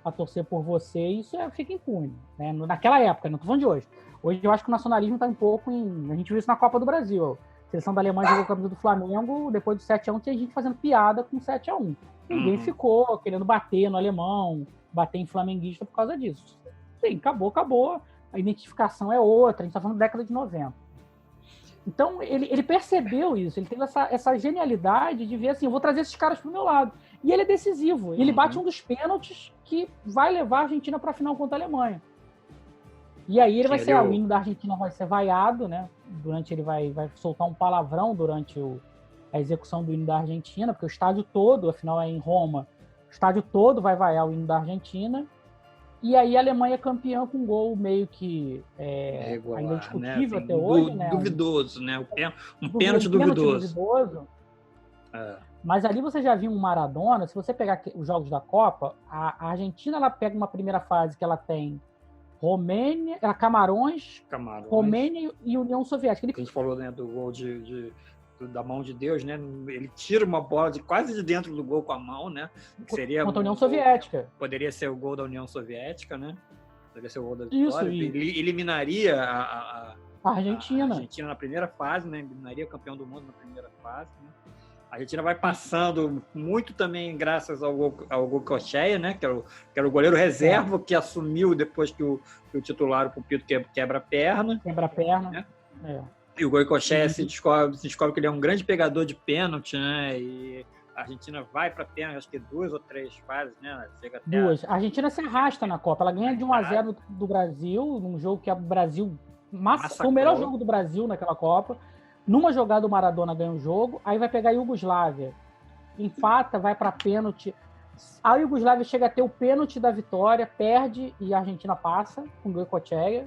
a torcer por você, e isso fica impune. Né? Naquela época, não estou falando de hoje. Hoje eu acho que o nacionalismo está um pouco em... A gente viu isso na Copa do Brasil. A seleção da Alemanha jogou a camisa do Flamengo, depois do 7-1 tinha gente fazendo piada com 7-1. Ninguém ficou querendo bater no alemão, bater em flamenguista por causa disso. Sim, acabou. A identificação é outra, a gente está falando da década de 90. Então, ele percebeu isso, ele teve essa genialidade de ver assim, eu vou trazer esses caras pro meu lado. E ele é decisivo, ele bate um dos pênaltis que vai levar a Argentina para a final contra a Alemanha. E aí ele vai ser, o hino da Argentina vai ser vaiado, né? Ele vai soltar um palavrão durante a execução do hino da Argentina, porque o estádio todo, afinal é em Roma, o estádio todo vai vaiar o hino da Argentina. E aí a Alemanha é campeã com um gol meio que regular, ainda discutível, né? Até hoje, né? Duvidoso, né? Um pênalti duvidoso. Mas ali você já viu um Maradona, se você pegar os jogos da Copa, a Argentina ela pega uma primeira fase que ela tem Romênia, Camarões, Romênia e União Soviética. A gente falou, né, do gol da mão de Deus, né? Ele tira uma bola quase de dentro do gol com a mão, né? Que seria contra a União Soviética. Poderia ser o gol da União Soviética, né? Poderia ser o gol da vitória. Ele eliminaria a Argentina. A Argentina na primeira fase, né? Eliminaria o campeão do mundo na primeira fase, né? A Argentina vai passando muito também graças ao Goicoechea, né? Que era o goleiro reserva que assumiu depois que o titular, o Pupito, quebra a perna. Né? E o Goicoechea se descobre que ele é um grande pegador de pênalti, né? E A Argentina vai para pênalti, acho que 2 ou 3 fases, né? Chega até Duas. A Argentina se arrasta na Copa. Ela ganha de 1-0 do Brasil, num jogo que o Brasil foi o melhor jogo do Brasil naquela Copa. Numa jogada o Maradona ganha o jogo, aí vai pegar a Iugoslávia. Empata, vai para pênalti. A Iugoslávia chega a ter o pênalti da vitória, perde e a Argentina passa com o Goicoechea.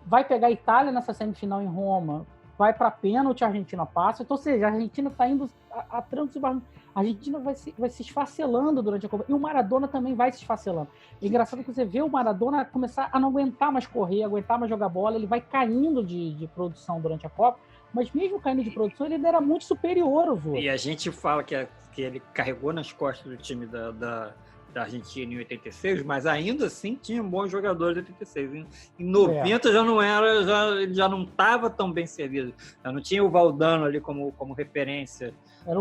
Vai pegar a Itália nessa semifinal em Roma, vai para pênalti, a Argentina passa. Então, ou seja, a Argentina está indo a trancos e barrancos. A Argentina vai se esfacelando durante a Copa. E o Maradona também vai se esfacelando. É engraçado que você vê o Maradona começar a não aguentar mais correr, aguentar mais jogar bola. Ele vai caindo de produção durante a Copa. Mas mesmo caindo de produção, ele ainda era muito superior ao Vô. E a gente fala que ele carregou nas costas do time da Argentina em 86, mas ainda assim tinha bons jogadores em 86. Em 90 já não era, ele já não estava tão bem servido. Já não tinha o Valdano ali como referência,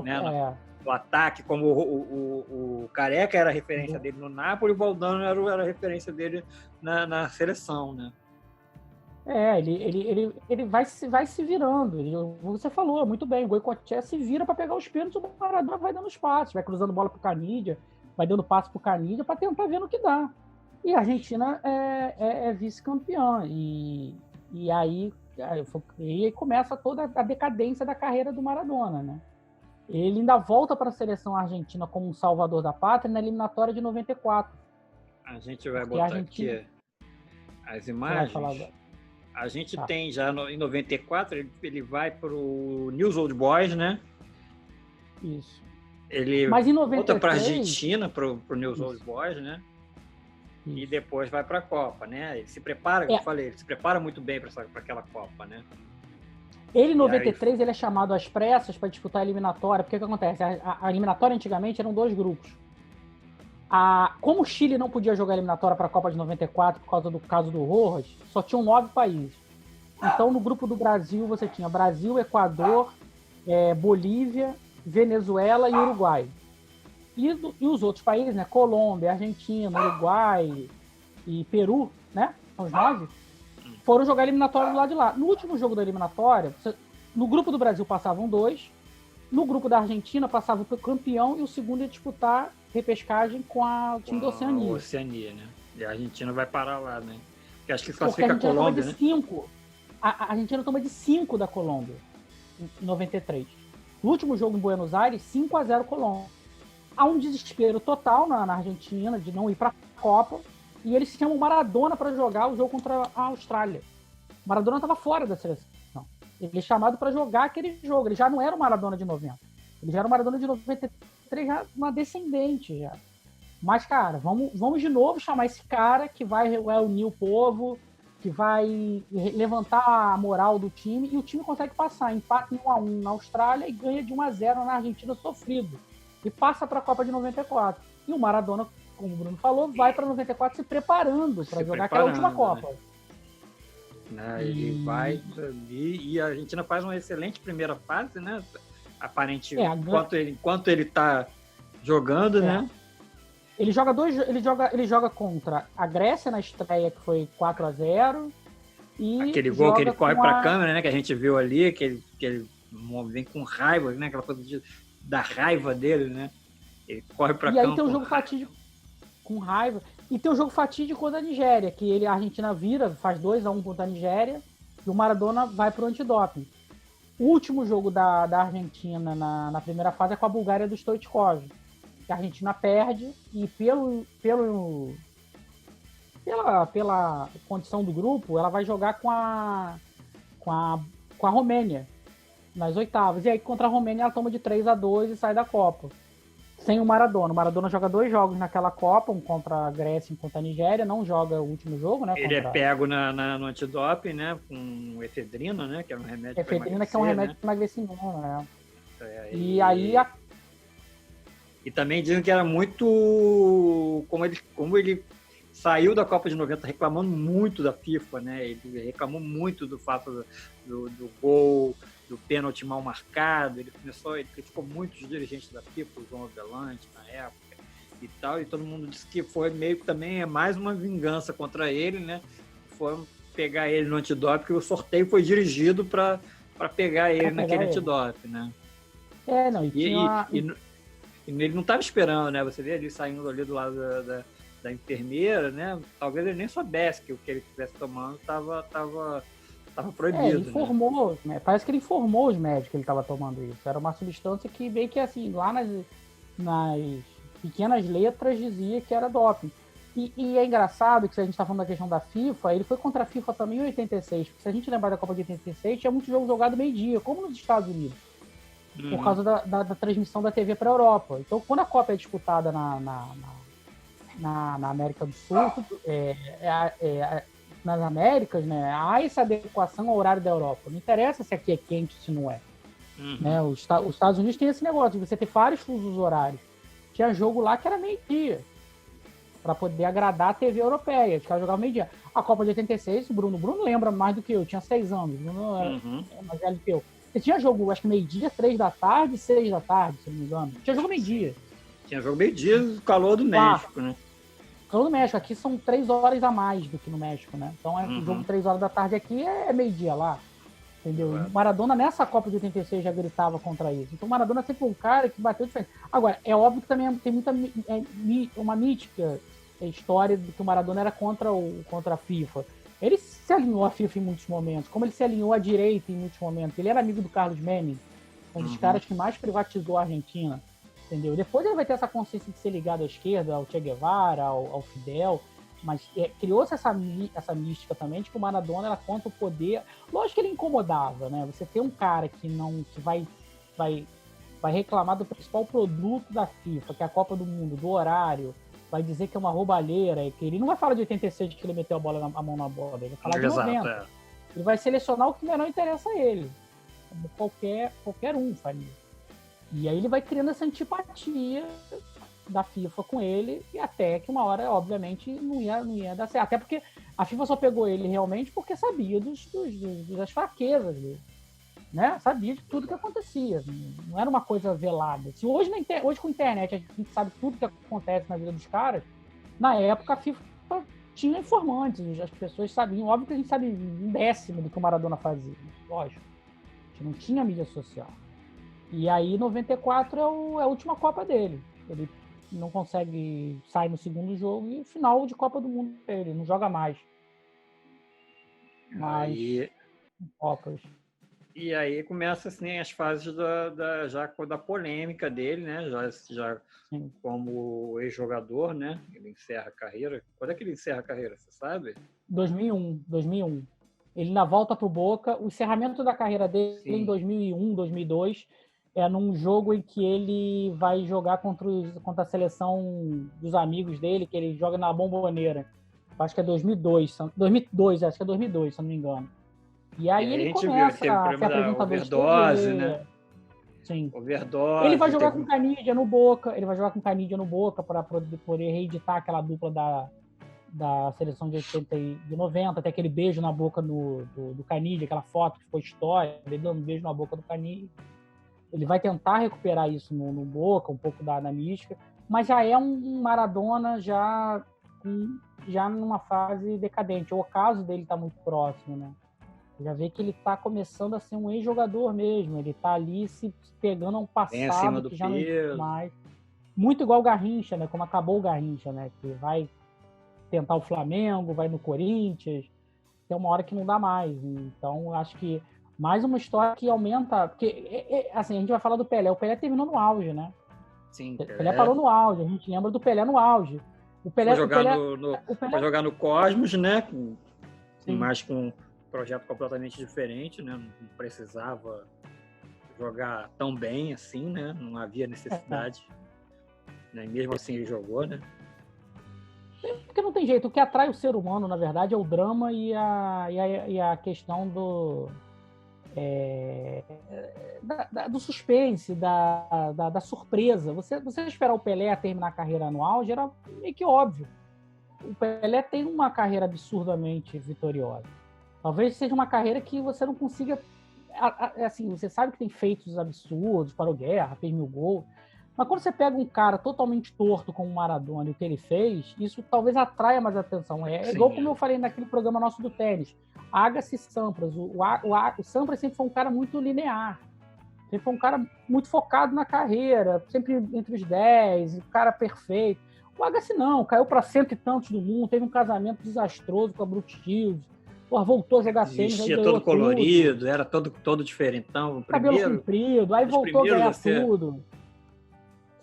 né, no ataque, como o Careca era a referência dele no Napoli, o Valdano era a referência dele na seleção, né? Ele vai se virando. Você falou muito bem, o Goicoechea se vira para pegar os pênaltis, o Maradona vai dando espaço, vai cruzando bola para o Canidia, vai dando passo para o Canidia para tentar ver no que dá. E a Argentina é vice-campeã. E aí começa toda a decadência da carreira do Maradona, né? Ele ainda volta para a seleção argentina como um salvador da pátria na eliminatória de 94. A gente vai botar aqui as imagens. A gente tem já em 94, ele vai para o News Old Boys, né? Isso. Ele volta para a Argentina, para o News Old Boys, né? Isso. E depois vai para a Copa, né? Ele se prepara, como eu falei, ele se prepara muito bem para aquela Copa, né? Ele, em 93, ele é chamado às pressas para disputar a eliminatória, porque o que acontece? A eliminatória, antigamente, eram 2 grupos. Como o Chile não podia jogar a eliminatória para a Copa de 94 por causa do caso do Rojas, só tinham 9 países. Então, no grupo do Brasil, você tinha Brasil, Equador, Bolívia, Venezuela e Uruguai. E os outros países, né? Colômbia, Argentina, Uruguai e Peru, né? São os 9. Foram jogar a eliminatória do lado de lá. No último jogo da eliminatória, no grupo do Brasil passavam 2, no grupo da Argentina passava o campeão e o segundo ia disputar repescagem com o time da Oceania. Oceania, né? E a Argentina vai parar lá, né? Porque acho que classifica a Colômbia, né? A Argentina toma de 5 da Colômbia em 93. No último jogo em Buenos Aires, 5-0 Colômbia. Há um desespero total na Argentina de não ir para a Copa. E eles chamam o Maradona para jogar o jogo contra a Austrália. O Maradona estava fora da seleção. Ele é chamado para jogar aquele jogo. Ele já não era o Maradona de 90. Ele já era o Maradona de 93, já uma descendente já. Mas, cara, vamos de novo chamar esse cara que vai unir o povo, que vai levantar a moral do time, e o time consegue passar. Empata em 1-1 na Austrália e ganha de 1-0 na Argentina sofrido. E passa para a Copa de 94. E o Maradona, como o Bruno falou, vai para 94 se preparando para jogar aquela última Copa. Né? Ele vai e a Argentina faz uma excelente primeira fase, né? Aparentemente, enquanto ele está jogando, né? Ele joga contra a Grécia na estreia, que foi 4-0. E aquele gol que ele corre para a câmera, né? Que a gente viu ali, que ele vem com raiva, né? Aquela coisa da raiva dele, né? Ele corre para a câmera. E aí tem um jogo fatídico com raiva. E tem um jogo fatídico contra a Nigéria, que a Argentina vira, faz 2-1 contra a Nigéria, e o Maradona vai para o antidoping. O último jogo da Argentina na primeira fase é com a Bulgária do Stoichkov. A Argentina perde e pela condição do grupo, ela vai jogar com a Romênia nas oitavas. E aí contra a Romênia ela toma de 3-2 e sai da Copa. Sem o Maradona. O Maradona joga 2 jogos naquela Copa, um contra a Grécia e um contra a Nigéria, não joga o último jogo, né? Ele é pego no antidoping, né? Com efedrina, né? Que é um remédio para emagrecer. Efedrina, que é um remédio para emagrecimento, né? E também dizem que era muito... Como ele saiu da Copa de 90 reclamando muito da FIFA, né? Ele reclamou muito do fato do gol, do pênalti mal marcado. Ele criticou muito os dirigentes da FIFA, o João Avelante na época e tal, e todo mundo disse que foi meio que também mais uma vingança contra ele, né? Foi pegar ele no antidoping, porque o sorteio foi dirigido para pegar ele naquele antidoping, né? E ele não estava esperando, né? Você vê ele saindo ali do lado da enfermeira, né? Talvez ele nem soubesse que o que ele estivesse tomando estava proibido. Ele informou, né? Parece que ele informou os médicos que ele estava tomando isso. Era uma substância que meio que assim, lá nas pequenas letras dizia que era doping. E é engraçado que se a gente está falando da questão da FIFA, ele foi contra a FIFA também em 86, porque se a gente lembrar da Copa de 86, tinha muito jogo jogado meio-dia, como nos Estados Unidos, por causa da transmissão da TV para a Europa. Então, quando a Copa é disputada na América do Sul, nas Américas, né, há essa adequação ao horário da Europa. Não interessa se aqui é quente ou se não é. Né? Os Estados Unidos tem esse negócio de você ter vários fusos horários. Tinha jogo lá que era meio-dia, para poder agradar a TV europeia. Os caras jogavam meio-dia. A Copa de 86, o Bruno lembra mais do que eu, tinha 6 anos. O Bruno era mais velho do que eu. Você tinha jogo, acho que meio-dia, 3 da tarde, 6 da tarde, se não me engano. Tinha jogo meio-dia. Tinha jogo meio-dia, o calor do México, né? Calor do México. Aqui são 3 horas a mais do que no México, né? Então, o jogo 3 horas da tarde aqui é meio-dia lá. Entendeu? O Maradona, nessa Copa de 86, já gritava contra isso. Então, o Maradona sempre foi um cara que bateu de frente. Agora, é óbvio que também tem uma mítica história de que o Maradona era contra a FIFA. Ele se alinhou à FIFA em muitos momentos, como ele se alinhou à direita em muitos momentos. Ele era amigo do Carlos Menem, um dos caras que mais privatizou a Argentina. Entendeu? Depois ele vai ter essa consciência de ser ligado à esquerda, ao Che Guevara, ao Fidel, mas criou-se essa mística também de que o Maradona era contra o poder. Lógico que ele incomodava, né? Você ter um cara que vai reclamar do principal produto da FIFA, que é a Copa do Mundo, do horário, vai dizer que é uma roubalheira, que ele não vai falar de 86 que ele meteu a mão na bola, ele vai falar de 90. Ele vai selecionar o que melhor interessa a ele. Como qualquer um faria. E aí ele vai criando essa antipatia da FIFA com ele, e até que uma hora, obviamente, não ia dar certo. Até porque a FIFA só pegou ele realmente porque sabia das fraquezas dele. Né? Sabia de tudo que acontecia. Não era uma coisa velada. Se hoje com a internet a gente sabe tudo que acontece na vida dos caras, na época a FIFA tinha informantes, as pessoas sabiam. Óbvio que a gente sabe um décimo do que o Maradona fazia. Lógico. A gente não tinha mídia social. E aí, 94 é a última Copa dele. Ele não consegue sair no segundo jogo e final de Copa do Mundo ele não joga mais. Mas Copas. E aí começa assim as fases da polêmica dele, né? Já como ex-jogador, né? Ele encerra a carreira. Quando é que ele encerra a carreira, você sabe? 2001. Ele na volta pro Boca, o encerramento da carreira dele em 2001, 2002, é num jogo em que ele vai jogar contra a seleção dos amigos dele, que ele joga na Bombonera. Acho que é 2002, acho que é 2002, se eu não me engano. E aí ele começa a ser apresentador de overdose, né? Sim. Overdose. Ele vai jogar com Canidia no Boca, para poder reeditar aquela dupla da seleção de 80 e de 90, até aquele beijo na boca do Canidia, aquela foto que foi história, ele dando um beijo na boca do Canidia. Ele vai tentar recuperar isso no Boca, um pouco da mística, mas já é um Maradona já numa fase decadente. O caso dele está muito próximo, né? Já vê que ele está começando a ser um ex-jogador mesmo. Ele está ali se pegando a um passado que já não existe mais. Muito igual o Garrincha, né? Como acabou o Garrincha, né? Que vai tentar o Flamengo, vai no Corinthians. Tem uma hora que não dá mais. Então, acho que mais uma história que aumenta... Porque, assim, a gente vai falar do Pelé. O Pelé terminou no auge, né? Sim, o Pelé parou no auge. A gente lembra do Pelé no auge. Foi jogar no Cosmos, né? Mas com projeto completamente diferente, né? Não precisava jogar tão bem assim, né? Não havia necessidade. Né? E mesmo assim ele jogou, né? Porque não tem jeito. O que atrai o ser humano, na verdade, é o drama e a questão do suspense, da surpresa. Você esperar o Pelé terminar a carreira no auge era meio que óbvio. O Pelé tem uma carreira absurdamente vitoriosa. Talvez seja uma carreira que você não consiga... Assim, você sabe que tem feitos absurdos, parou guerra, fez 1000 gols, mas quando você pega um cara totalmente torto como o Maradona e o que ele fez, isso talvez atraia mais atenção. É igual como eu falei naquele programa nosso do tênis. Agassi e Sampras. O Sampras sempre foi um cara muito linear. Sempre foi um cara muito focado na carreira, sempre entre os 10, o cara perfeito. O Agassi não, caiu para cento e tantos do mundo, teve um casamento desastroso com a Brooke Shields, porra, voltou a jogar tênis, aí Vestia ganhou todo colorido, tudo. era todo diferentão. Cabelo comprido, aí voltou a ganhar tudo.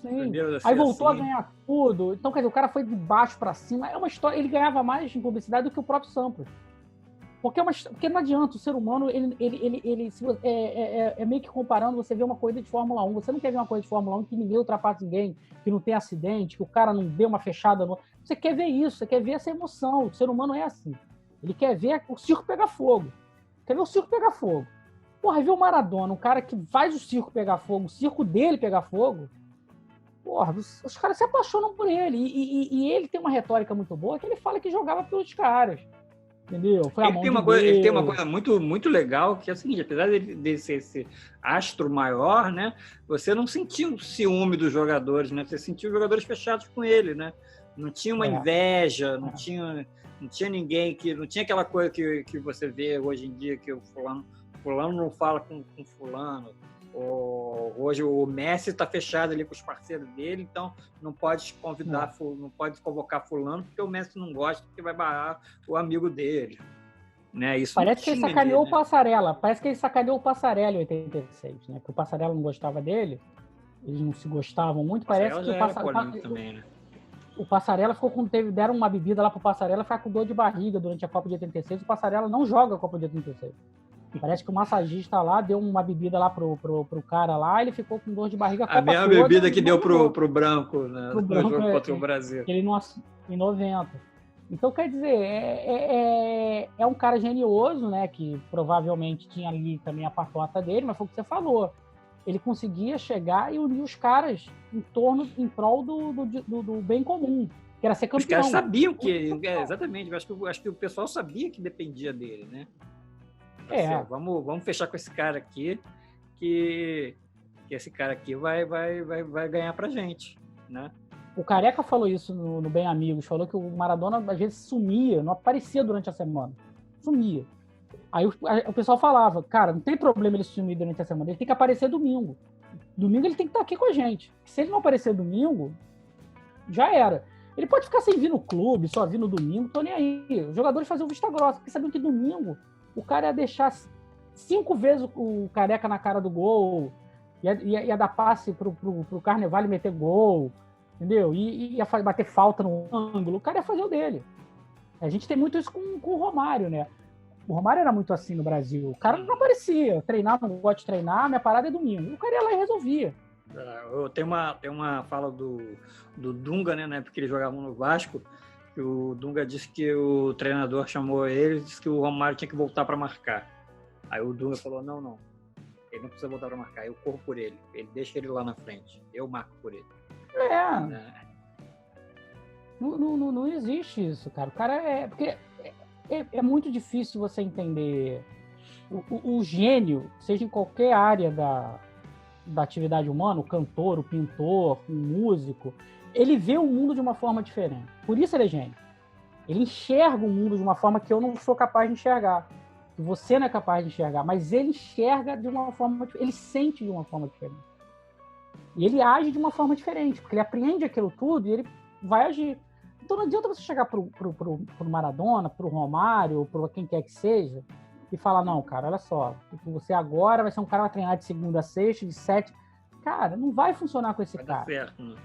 Sim. Aí voltou a ganhar tudo. Então, quer dizer, o cara foi de baixo para cima. É uma história. Ele ganhava mais em publicidade do que o próprio Sampras. Porque não adianta, o ser humano, é meio que comparando, você vê uma corrida de Fórmula 1, você não quer ver uma corrida de Fórmula 1 que ninguém ultrapassa ninguém, que não tem acidente, que o cara não deu uma fechada. Você quer ver isso, você quer ver essa emoção. O ser humano é assim. Ele quer ver o circo pegar fogo. Quer ver o circo pegar fogo. Porra, ver o Maradona, um cara que faz o circo pegar fogo, o circo dele pegar fogo, porra, os caras se apaixonam por ele. E ele tem uma retórica muito boa, que ele fala que jogava pelos caras. Entendeu? Foi ele tem uma coisa muito, muito legal, que é o seguinte, apesar de ser esse astro maior, né, você não sentiu o ciúme dos jogadores, né? Você sentiu os jogadores fechados com ele, né? Não tinha uma inveja, não tinha ninguém que... Não tinha aquela coisa que você vê hoje em dia, que o fulano não fala com fulano. Hoje o Messi está fechado ali com os parceiros dele, então não pode convidar, não pode convocar fulano, porque o Messi não gosta, porque vai barrar o amigo dele. Né? Isso parece que ele sacaneou o Passarella. Parece que ele sacaneou o Passarella em 86, né? Que o Passarella não gostava dele, eles não se gostavam muito. Parece que o Passarella ficou deram uma bebida lá pro Passarella, ficar com dor de barriga durante a Copa de 86. O Passarella não joga a Copa de 86. Parece que o massagista lá deu uma bebida lá pro cara lá, ele ficou com dor de barriga. A mesma bebida que deu pro Branco, né? No jogo contra o Brasil. Ele não, em 90. Então, quer dizer, é um cara genioso, né? Que provavelmente tinha ali também a patota dele, mas foi o que você falou. Ele conseguia chegar e unir os caras em prol do bem comum, que era ser campeão. Os caras sabiam que... exatamente, acho que o pessoal sabia que dependia dele, né? Vamos fechar com esse cara aqui, que esse cara aqui vai ganhar pra gente, né? O Careca falou isso no Bem Amigos, falou que o Maradona às vezes sumia, não aparecia durante a semana, sumia. Aí o pessoal falava, cara, não tem problema ele sumir durante a semana, ele tem que aparecer domingo. Domingo ele tem que estar aqui com a gente. Se ele não aparecer domingo, já era. Ele pode ficar sem vir no clube, só vir no domingo, tô nem aí. Os jogadores faziam vista grossa, porque sabiam que domingo o cara ia deixar 5 vezes o Careca na cara do gol, ia dar passe pro Carnevale meter gol, entendeu? Ia bater falta no ângulo, o cara ia fazer o dele. A gente tem muito isso com o Romário, né? O Romário era muito assim no Brasil. O cara não aparecia, treinar, não gosta de treinar, minha parada é domingo. O cara ia lá e resolvia. Tem uma fala do Dunga, né, na época que eles jogavam no Vasco, que o Dunga disse que o treinador chamou ele e disse que o Romário tinha que voltar para marcar. Aí o Dunga falou, não, ele não precisa voltar para marcar, eu corro por ele deixa ele lá na frente, eu marco por ele. Não existe isso, cara. O cara porque é muito difícil você entender o gênio, seja em qualquer área da atividade humana, o cantor, o pintor, o músico, ele vê o mundo de uma forma diferente. Por isso ele é gênio. Ele enxerga o mundo de uma forma que eu não sou capaz de enxergar. Que você não é capaz de enxergar. Mas ele enxerga de uma forma diferente. Ele sente de uma forma diferente. E ele age de uma forma diferente. Porque ele apreende aquilo tudo e ele vai agir. Então não adianta você chegar pro Maradona, pro Romário, pro quem quer que seja, e falar, não, cara, olha só, você agora vai ser um cara que vai treinar de segunda a sexta, de 7... Cara, não vai funcionar com esse cara. Certo, né?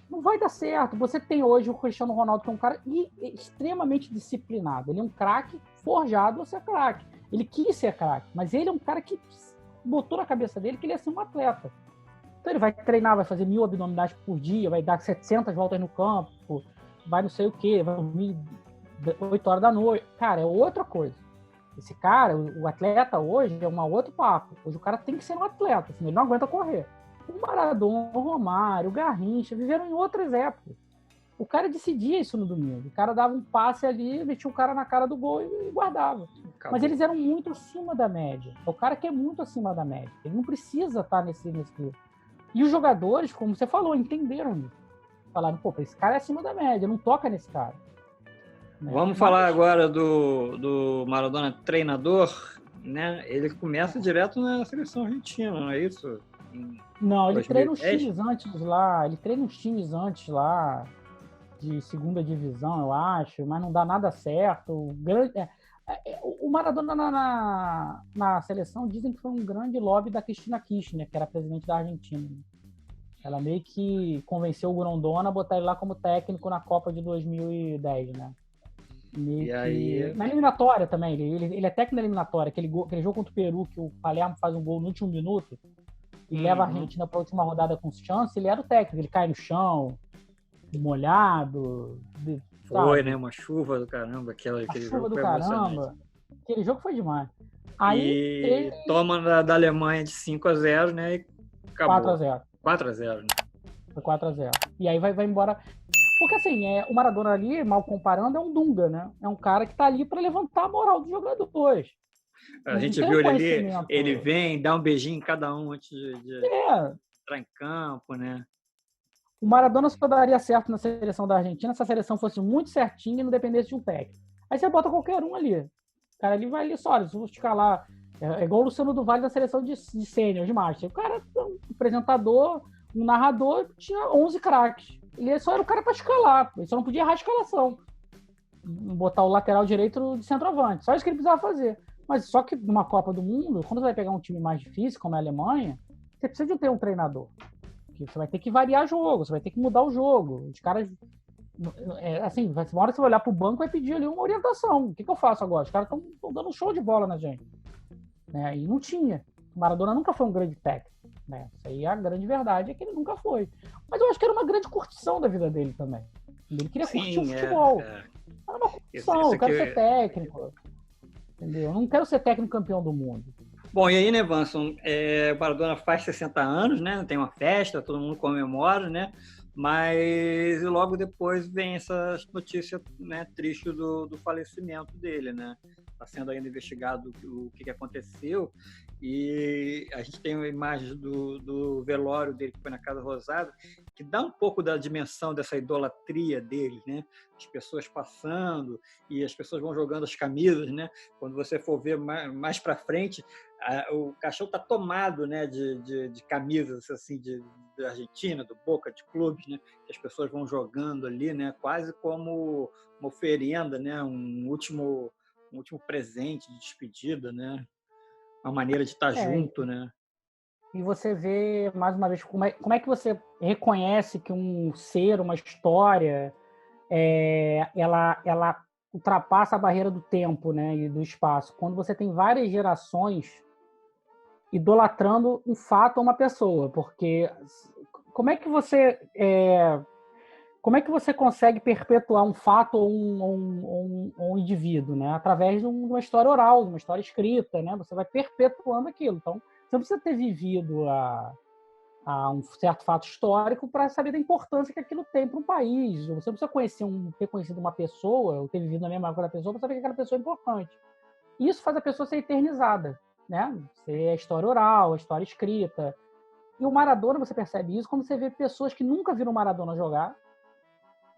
Não vai dar certo. Você tem hoje o Cristiano Ronaldo, que é um cara extremamente disciplinado. Ele é um craque forjado a ser craque. Ele quis ser craque, mas ele é um cara que botou na cabeça dele que ele ia ser um atleta. Então ele vai treinar, vai fazer 1000 abdominais por dia, vai dar 700 voltas no campo, vai não sei o quê, vai dormir 8 horas da noite. Cara, é outra coisa. Esse cara, o atleta hoje é um outro papo. Hoje o cara tem que ser um atleta, senão ele não aguenta correr. O Maradona, o Romário, o Garrincha viveram em outras épocas. O cara decidia isso no domingo. O cara dava um passe ali, metia o cara na cara do gol e guardava. Acabou. Mas eles eram muito acima da média. É o cara que é muito acima da média. Ele não precisa estar nesse clube. E os jogadores, como você falou, entenderam isso. Falaram, pô, esse cara é acima da média, não toca nesse cara. Vamos falar agora do Maradona treinador. né? Ele começa direto na seleção argentina, não é isso? Não, ele treina uns times antes lá, de segunda divisão, eu acho, mas não dá nada certo. O Maradona na seleção dizem que foi um grande lobby da Cristina Kirchner, que era presidente da Argentina. Ela meio que convenceu o Grondona a botar ele lá como técnico na Copa de 2010, né? Na eliminatória também, ele é técnico na eliminatória, aquele jogo contra o Peru, que o Palermo faz um gol no último minuto e leva a Argentina para a última rodada com chance, ele era o técnico, ele cai no chão, molhado. Foi, né? Uma chuva do caramba, aquele jogo foi emocionante. Aquele jogo foi demais. Aí ele toma da Alemanha de 5-0, né? E acabou. 4-0. 4-0, né? Foi 4-0. E aí vai embora. Porque assim, o Maradona ali, mal comparando, é um Dunga, né? É um cara que tá ali para levantar a moral dos jogadores. A gente viu ele ali, ele vem, dá um beijinho em cada um antes de entrar em campo, né? O Maradona só daria certo na seleção da Argentina se a seleção fosse muito certinha e não dependesse de um técnico. Aí você bota qualquer um ali. O cara ali vai ali só, olha, se eu escalar. É igual o Luciano do Vale da seleção de sênior, de master. O cara, um apresentador, um narrador, tinha 11 craques. Ele só era o cara para escalar. Ele só não podia errar a escalação. Botar o lateral direito de centroavante. Só isso que ele precisava fazer. Mas só que numa Copa do Mundo, quando você vai pegar um time mais difícil, como é a Alemanha, você precisa de ter um treinador. Você vai ter que variar jogo, você vai ter que mudar o jogo. Os caras... assim, uma hora você vai olhar pro banco e vai pedir ali uma orientação. O que eu faço agora? Os caras estão dando um show de bola na gente. Né? E não tinha. O Maradona nunca foi um grande técnico. Né? Isso aí, a grande verdade é que ele nunca foi. Mas eu acho que era uma grande curtição da vida dele também. Ele queria curtir o futebol. Era uma curtição, eu quero ser técnico. Entendeu? Eu não quero ser técnico campeão do mundo. Bom, e aí, né, Vanson? O Maradona faz 60 anos, né? Tem uma festa, todo mundo comemora, né? Mas logo depois vem essa notícia, né, triste do falecimento dele, né? Está sendo ainda investigado o que aconteceu e a gente tem uma imagem do velório dele que foi na Casa Rosada, que dá um pouco da dimensão dessa idolatria dele, né? As pessoas passando e as pessoas vão jogando as camisas, né? Quando você for ver mais para frente, o caixão está tomado, né, de camisas assim da Argentina, do Boca, de clubes, né, que as pessoas vão jogando ali, né, quase como uma oferenda, né, um último presente de despedida, né, uma maneira de estar junto, né. E você vê, mais uma vez, como é que você reconhece que um ser, uma história, ela ultrapassa a barreira do tempo, né, e do espaço. Quando você tem várias gerações idolatrando um fato ou uma pessoa, porque como é que você consegue perpetuar um fato ou um indivíduo, né? Através de uma história oral, de uma história escrita, né? Você vai perpetuando aquilo. Então, você não precisa ter vivido a um certo fato histórico para saber da importância que aquilo tem para um país. Você não precisa ter conhecido uma pessoa, ou ter vivido na mesma época da pessoa, para saber que aquela pessoa é importante. Isso faz a pessoa ser eternizada, né? Ser a história oral, a história escrita. E o Maradona, você percebe isso quando você vê pessoas que nunca viram o Maradona jogar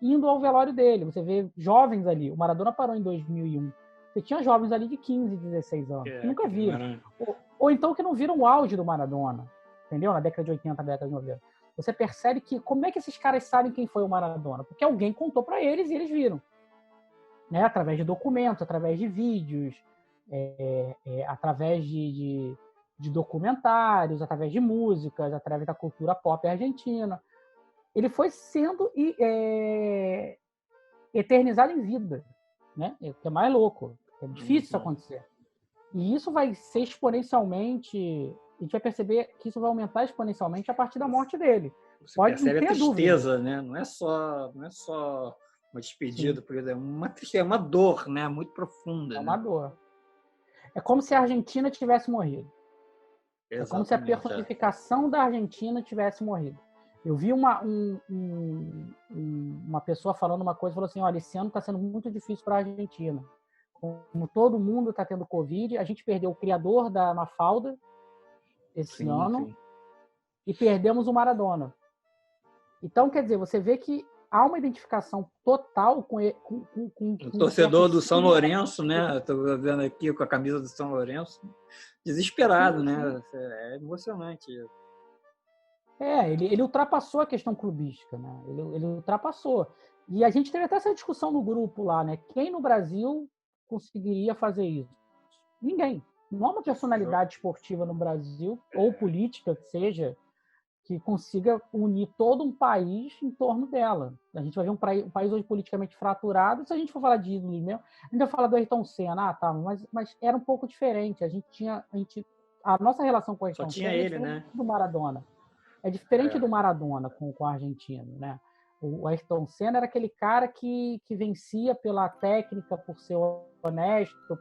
indo ao velório dele. Você vê jovens ali. O Maradona parou em 2001. Você tinha jovens ali de 15, 16 anos, que nunca viram. Ou então que não viram o auge do Maradona, entendeu? Na década de 80, na década de 90. Você percebe que como é que esses caras sabem quem foi o Maradona? Porque alguém contou para eles e eles viram. Né? Através de documentos, através de vídeos, através de documentários, através de músicas, através da cultura pop argentina. Ele foi sendo eternizado em vida, né? O que é mais louco. É difícil isso acontecer. E isso vai ser exponencialmente... A gente vai perceber que isso vai aumentar exponencialmente a partir da morte dele. Você percebe a tristeza, né? Não é só uma despedida, por exemplo. É uma dor, né? Muito profunda. É uma dor. É como se a Argentina tivesse morrido. Exatamente, é como se a personificação da Argentina tivesse morrido. Eu vi uma pessoa falando uma coisa, falou assim, olha, esse ano está sendo muito difícil para a Argentina. Como todo mundo está tendo Covid, a gente perdeu o criador da Mafalda esse ano e perdemos o Maradona. Então, quer dizer, você vê que há uma identificação total com O torcedor do São Lourenço, né? Estou vendo aqui com a camisa do São Lourenço, desesperado, sim, né? É emocionante isso. Ele ultrapassou a questão clubística, né? Ele ultrapassou. E a gente teve até essa discussão no grupo lá, né? Quem no Brasil conseguiria fazer isso? Ninguém. Não há uma personalidade esportiva no Brasil, ou política, que seja, que consiga unir todo um país em torno dela. A gente vai ver um país hoje politicamente fraturado. Se a gente for falar de ídolos mesmo, a gente vai falar do Ayrton Senna, mas era um pouco diferente. A nossa relação com o Ayrton Senna é né? do Maradona. É diferente do Maradona com o argentino, né? O Ayrton Senna era aquele cara que vencia pela técnica, por ser honesto,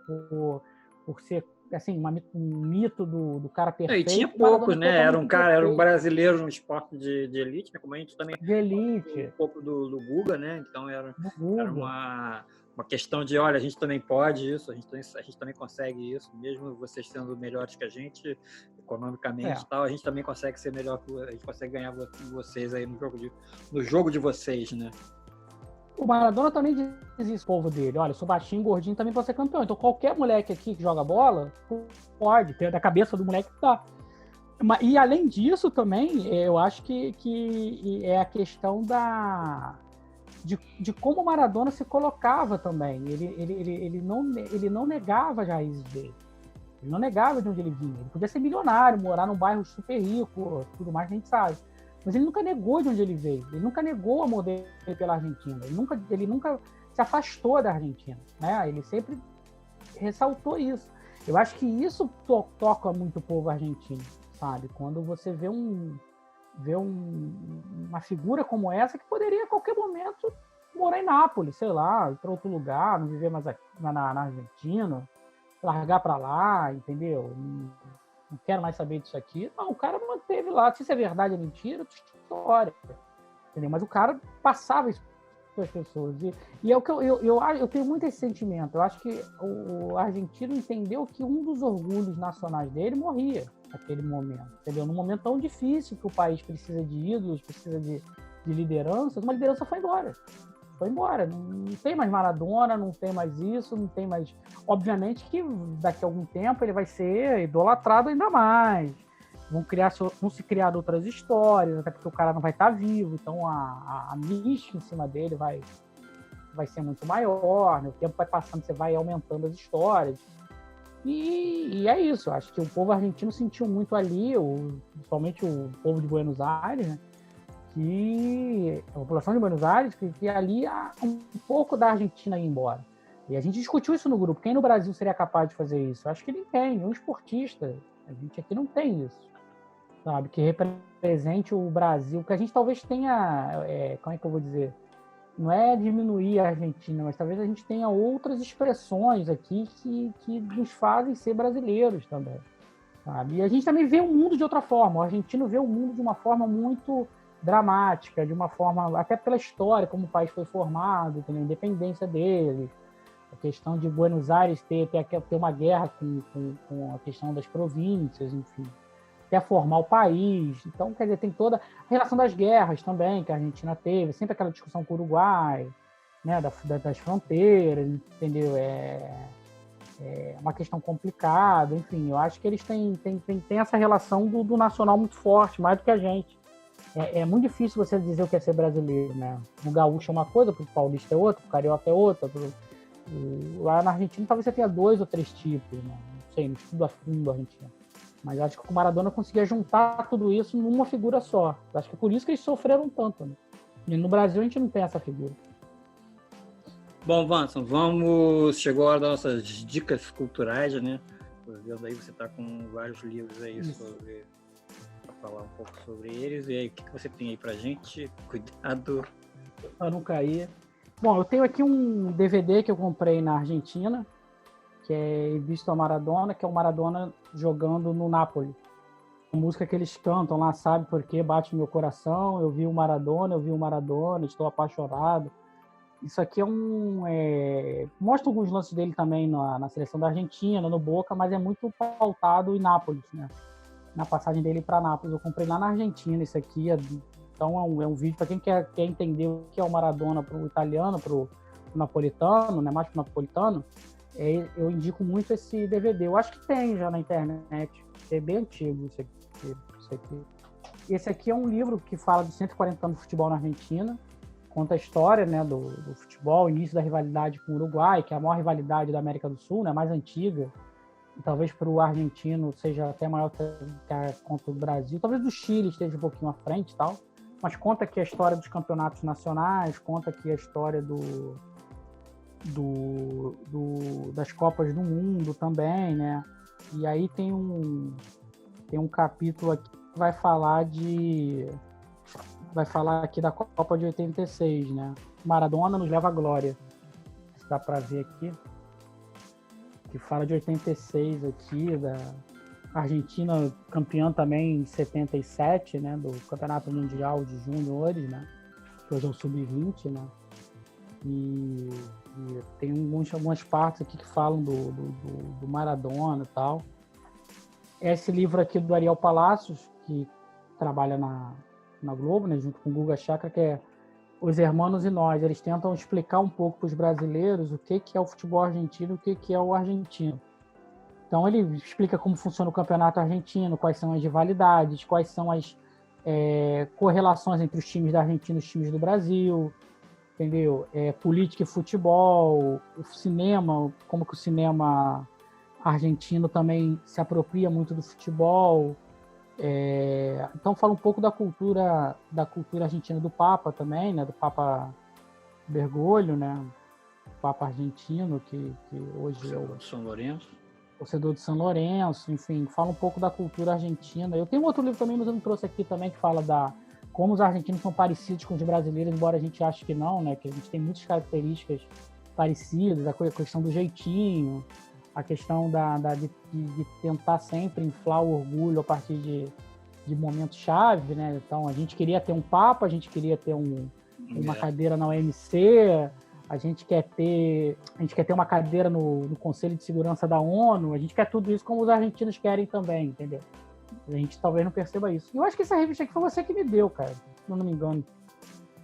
por ser assim, um mito do cara perfeito. E tinha poucos, né? Era um brasileiro no esporte de elite, né? Como a gente também de elite. Um pouco do Guga, né? Então era uma questão de, olha, a gente também pode isso, a gente também consegue isso, mesmo vocês sendo melhores que a gente economicamente e tal, a gente também consegue ser melhor que a gente consegue ganhar vocês aí no jogo de vocês, né? O Maradona também diz isso, o povo dele. Olha, sou baixinho, gordinho, também pode ser campeão. Então, qualquer moleque aqui que joga bola, pode ter da cabeça do moleque que tá. E, além disso, também, eu acho que é a questão de como o Maradona se colocava também. Ele não negava as raízes dele. Ele não negava de onde ele vinha. Ele podia ser milionário, morar num bairro super rico, tudo mais que a gente sabe. Mas ele nunca negou de onde ele veio. Ele nunca negou a amor dele pela Argentina. Ele nunca se afastou da Argentina, né? Ele sempre ressaltou isso. Eu acho que isso toca muito o povo argentino, sabe? Quando você vê uma figura como essa que poderia a qualquer momento morar em Nápoles, sei lá, ir para outro lugar, não viver mais aqui, na Argentina, largar para lá, entendeu? Não quero mais saber disso aqui. Não, o cara manteve lá. Se isso é verdade ou mentira, história. Entendeu? Mas o cara passava isso para as pessoas. E é o que eu tenho muito esse sentimento. Eu acho que o argentino entendeu que um dos orgulhos nacionais dele morria naquele momento. Entendeu? Num momento tão difícil que o país precisa de ídolos, precisa de lideranças, uma liderança foi embora. Foi embora, não tem mais Maradona, não tem mais isso, não tem mais... Obviamente que daqui a algum tempo ele vai ser idolatrado ainda mais, vão se criar outras histórias, até porque o cara não vai estar vivo, então a mística em cima dele vai ser muito maior, né? O tempo vai passando, você vai aumentando as histórias, e é isso. Eu acho que o povo argentino sentiu muito ali, principalmente o povo de Buenos Aires, né? Que a população de Buenos Aires, que ali um pouco da Argentina ia embora. E a gente discutiu isso no grupo. Quem no Brasil seria capaz de fazer isso? Eu acho que ninguém, nenhum esportista. A gente aqui não tem isso, sabe? Que represente o Brasil, que a gente talvez tenha, como é que eu vou dizer? Não é diminuir a Argentina, mas talvez a gente tenha outras expressões aqui que nos fazem ser brasileiros também, sabe? E a gente também vê o mundo de outra forma. O argentino vê o mundo de uma forma muito dramática, de uma forma, até pela história, como o país foi formado, a independência dele, a questão de Buenos Aires ter uma guerra com a questão das províncias, enfim, até formar o país. Então, quer dizer, tem toda a relação das guerras também, que a Argentina teve, sempre aquela discussão com o Uruguai, né, das fronteiras, entendeu? É uma questão complicada, enfim, eu acho que eles têm essa relação do nacional muito forte, mais do que a gente. É muito difícil você dizer o que é ser brasileiro, né? O gaúcho é uma coisa, o paulista é outra, o carioca é outra. Lá na Argentina talvez você tenha 2 ou 3 tipos, né? Não sei, não estudo a fundo a Argentina. Mas acho que o Maradona conseguia juntar tudo isso numa figura só. Acho que é por isso que eles sofreram tanto, né? E no Brasil a gente não tem essa figura. Bom, Vanson, chegou a hora das nossas dicas culturais, né? Tô vendo aí, você está com vários livros aí sobre... falar um pouco sobre eles. E aí, o que você tem aí pra gente? Cuidado para não cair. Bom, eu tenho aqui um DVD que eu comprei na Argentina, que é Visto a Maradona, que é o Maradona jogando no Napoli. A música que eles cantam lá, sabe por quê? Bate meu coração, eu vi o Maradona, estou apaixonado. Isso aqui mostra alguns lances dele também na seleção da Argentina, no Boca, mas é muito pautado em Nápoles, né? Na passagem dele para Nápoles. Eu comprei lá na Argentina isso aqui, Então é um vídeo para quem quer entender o que é o Maradona para o italiano, para o napolitano, né, mais para o napolitano. Eu indico muito esse DVD. Eu acho que tem já na internet. É bem antigo isso aqui. Esse aqui é um livro que fala dos 140 anos de futebol na Argentina. Conta a história, né, do futebol, o início da rivalidade com o Uruguai, que é a maior rivalidade da América do Sul, né, a mais antiga. E talvez para o argentino seja até maior que a contra o Brasil. Talvez o Chile esteja um pouquinho à frente e tal. Mas conta aqui a história dos campeonatos nacionais, conta aqui a história das Copas do Mundo também, né? E aí tem um capítulo aqui que vai falar aqui da Copa de 86, né? Maradona nos leva à glória. Se dá para ver aqui. Que fala de 86 aqui, da Argentina campeã também em 77, né? Do Campeonato Mundial de Júniores, né? Que hoje é o Sub-20, né? E tem algumas partes aqui que falam do Maradona e tal. Esse livro aqui do Ariel Palacios, que trabalha na Globo, né, junto com o Guga Chakra, que é Os Hermanos e Nós. Eles tentam explicar um pouco para os brasileiros o que é o futebol argentino e o que é o argentino. Então ele explica como funciona o campeonato argentino, quais são as rivalidades, quais são as correlações entre os times da Argentina e os times do Brasil, entendeu? Política e futebol, o cinema, como que o cinema argentino também se apropria muito do futebol. Então fala um pouco da cultura argentina do Papa também, né? Do Papa Bergoglio, né? O Papa argentino que hoje é o São Lourenço. Torcedor de São Lourenço, enfim, fala um pouco da cultura argentina. Eu tenho outro livro também, mas eu não trouxe aqui também, que fala como os argentinos são parecidos com os brasileiros, embora a gente ache que não, né? Que a gente tem muitas características parecidas, a questão do jeitinho, a questão de tentar sempre inflar o orgulho a partir de momentos chave, né? Então, a gente queria ter um Papa, a gente queria ter uma cadeira na OMC, a gente quer ter uma cadeira no Conselho de Segurança da ONU, a gente quer tudo isso como os argentinos querem também, entendeu? A gente talvez não perceba isso. Eu acho que essa revista aqui foi você que me deu, cara, se eu não me engano.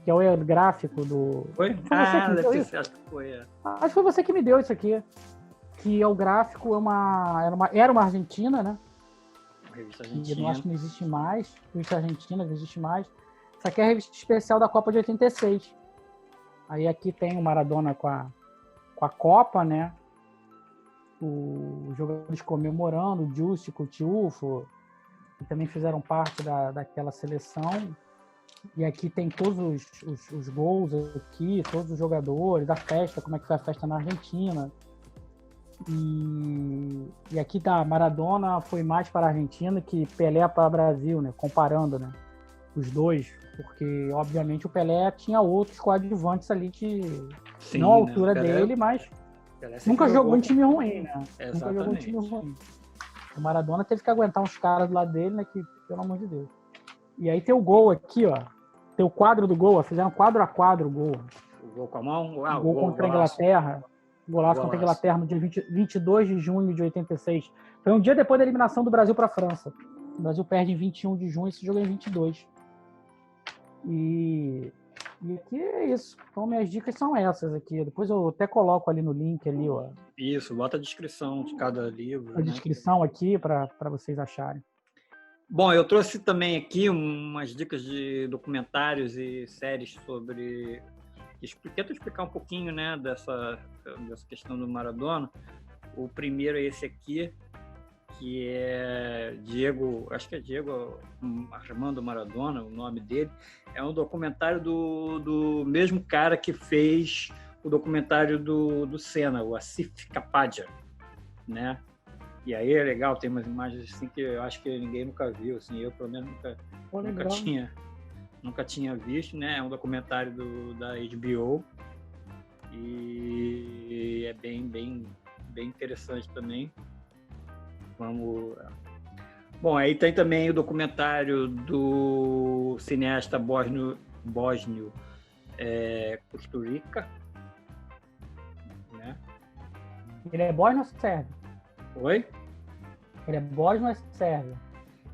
Que é o gráfico do... Foi? Acho que foi. Acho que foi você que me deu isso aqui. Que é o gráfico, era uma argentina, né? Uma revista argentina. Eu acho que não existe mais. Revista argentina, não existe mais. Essa aqui é a revista especial da Copa de 86. Aí aqui tem o Maradona com a Copa, né? Os jogadores comemorando, o Giusto, o Tiufo, que também fizeram parte daquela seleção. E aqui tem todos os gols aqui, todos os jogadores, a festa, como é que foi a festa na Argentina. E aqui tá, Maradona foi mais para a Argentina que Pelé para o Brasil, né? Comparando, né? Os dois, porque obviamente o Pelé tinha outros coadjuvantes ali que sim, não à altura né? dele, mas nunca jogou em time ruim, né? Exatamente. Nunca jogou em time ruim. O Maradona teve que aguentar uns caras do lado dele, né? Que, pelo amor de Deus. E aí tem o gol aqui, ó. Tem o quadro do gol, ó. Fizeram quadro a quadro o gol. O gol com a mão? O gol contra a Inglaterra. Golaço contra a Inglaterra no dia 22 de junho de 86. Foi um dia depois da eliminação do Brasil para a França. O Brasil perde em 21 de junho, esse jogo é em 22. E aqui é isso. Então minhas dicas são essas aqui. Depois eu até coloco ali no link ali, ó. Isso, bota a descrição de cada livro. A descrição aqui para vocês acharem. Bom, eu trouxe também aqui umas dicas de documentários e séries sobre... Tento explicar um pouquinho, né, dessa questão do Maradona. O primeiro é esse aqui, que é Diego Armando Maradona, o nome dele. É um documentário do mesmo cara que fez o documentário do Senna, o Asif Kapadia, né? E aí é legal, tem umas imagens assim que eu acho que ninguém nunca viu, assim, eu pelo menos nunca tinha visto, né? É um documentário da HBO e é bem interessante também. Bom, aí tem também o documentário do cineasta bósnio Costa Rica, né? Ele é bósnio ou sérvio? Oi? Ele é bósnio ou é sérvio?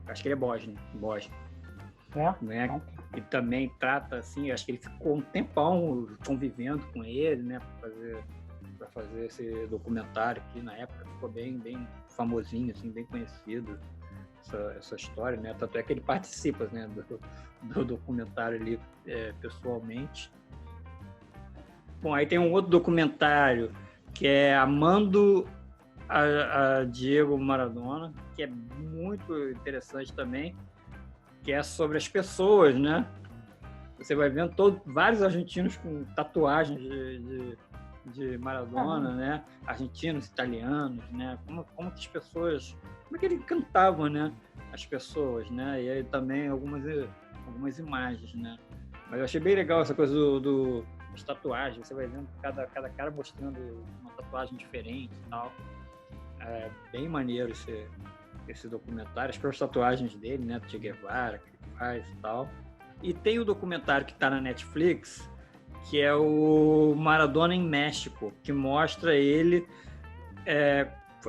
Acho que ele é bósnio. É? e também trata, assim, acho que ele ficou um tempão convivendo com ele, né, para fazer esse documentário aqui na época, ficou bem famosinho, assim, bem conhecido essa história, né, tanto é que ele participa, né, do documentário ali pessoalmente. Bom, aí tem um outro documentário que é Amando a Diego Maradona, que é muito interessante também, que é sobre as pessoas, né? Você vai vendo vários argentinos com tatuagens de Maradona, né? Argentinos, italianos, né? Como que as pessoas... Como é que ele cantava, né? As pessoas, né? E aí também algumas imagens, né? Mas eu achei bem legal essa coisa das tatuagens. Você vai vendo cada cara mostrando uma tatuagem diferente e tal. É bem maneiro esse documentário. As próprias tatuagens dele, né? Che Guevara, que ele faz e tal. E tem o documentário que está na Netflix, que é o Maradona em México, que mostra ele...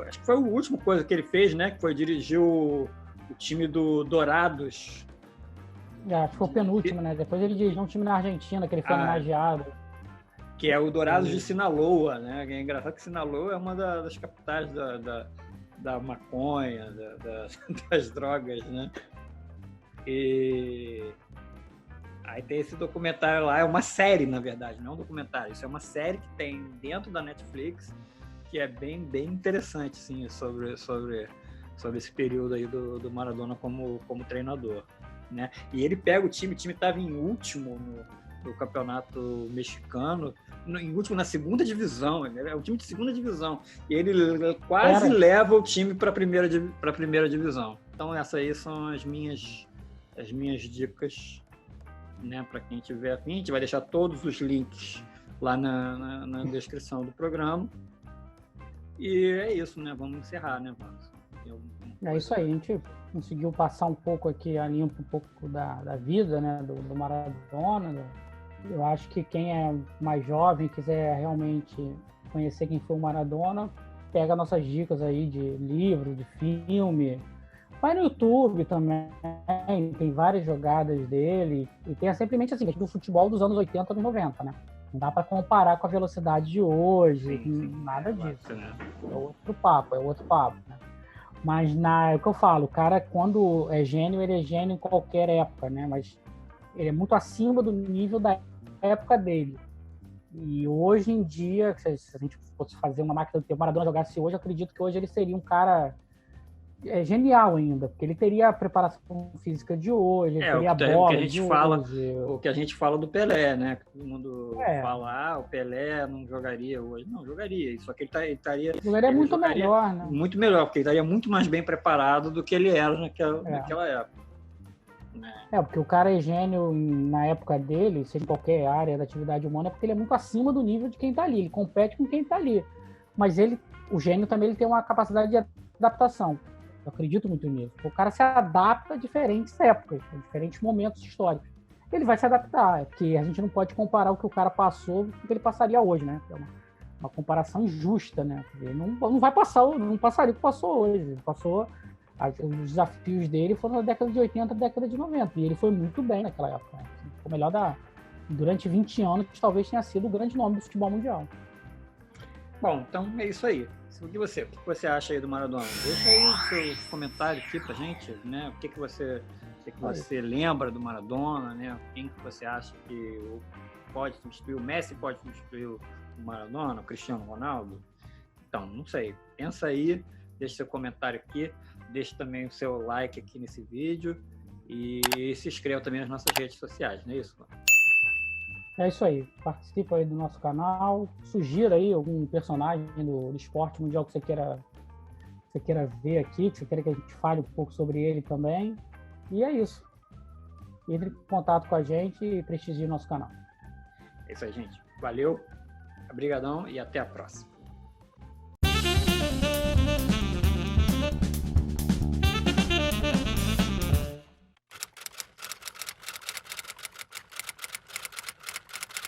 acho que foi a última coisa que ele fez, né? Que foi dirigir o time do Dourados. Acho que foi o penúltimo, né? Depois ele dirigiu um time na Argentina, que ele foi homenageado. Que é o Dourados de Sinaloa, né? É engraçado que Sinaloa é uma das capitais da maconha, das drogas, né? E aí tem esse documentário lá, é uma série, na verdade, não é um documentário, isso é uma série que tem dentro da Netflix, que é bem interessante, sim, sobre esse período aí do Maradona como treinador, né? E ele pega o time estava em último no campeonato mexicano, em último na segunda divisão, é um time de segunda divisão, e ele quase leva o time para a primeira divisão. Então essas aí são as minhas dicas, né, para quem tiver afim. A gente vai deixar todos os links lá na descrição do programa. E é isso, né? Vamos encerrar, né, Vamos? É isso aí, a gente conseguiu passar um pouco aqui, a limpo um pouco da vida, né, do Maradona. Eu acho que quem é mais jovem, quiser realmente conhecer quem foi o Maradona, pega nossas dicas aí de livro, de filme. Vai no YouTube também, tem várias jogadas dele, e tem simplesmente assim, do futebol dos anos 80 e 90, né? Não dá para comparar com a velocidade de hoje, nada disso. É outro papo, né? Mas é o que eu falo, o cara, quando é gênio, ele é gênio em qualquer época, né? Mas ele é muito acima do nível da época dele. E hoje em dia, se a gente fosse fazer uma máquina do tempo, o Maradona jogasse hoje, eu acredito que hoje ele seria um cara genial ainda, porque ele teria a preparação física de hoje, ele teria a bola de hoje. O que a gente fala do Pelé, né? Que todo mundo fala, o Pelé não jogaria hoje. Não, jogaria. Só que ele estaria... Muito melhor, né? Muito melhor, porque ele estaria muito mais bem preparado do que ele era naquela época. Porque o cara é gênio na época dele, seja em qualquer área da atividade humana, porque ele é muito acima do nível de quem está ali. Ele compete com quem está ali. Mas o gênio também ele tem uma capacidade de adaptação. Eu acredito muito nisso. O cara se adapta a diferentes épocas, a diferentes momentos históricos. Ele vai se adaptar, porque a gente não pode comparar o que o cara passou com o que ele passaria hoje, né? É uma comparação injusta, né? Ele não vai passar, não passaria o que passou hoje. Ele passou, os desafios dele foram na década de 80, década de 90, e ele foi muito bem naquela época. Né? Foi melhor durante 20 anos, talvez tenha sido o grande nome do futebol mundial. Bom, então é isso aí. O que você acha aí do Maradona? Deixa aí o seu comentário aqui pra gente, né? O que você lembra do Maradona, né? Quem que você acha que pode substituir? O Messi pode substituir o Maradona, o Cristiano Ronaldo? Então, não sei. Pensa aí, deixa seu comentário aqui, deixa também o seu like aqui nesse vídeo e se inscreva também nas nossas redes sociais, não é isso? É isso aí, participa aí do nosso canal, sugira aí algum personagem do esporte mundial que você queira ver aqui, que você queira que a gente fale um pouco sobre ele também. E é isso. Entre em contato com a gente e prestigie o nosso canal. É isso aí, gente. Valeu, obrigadão e até a próxima.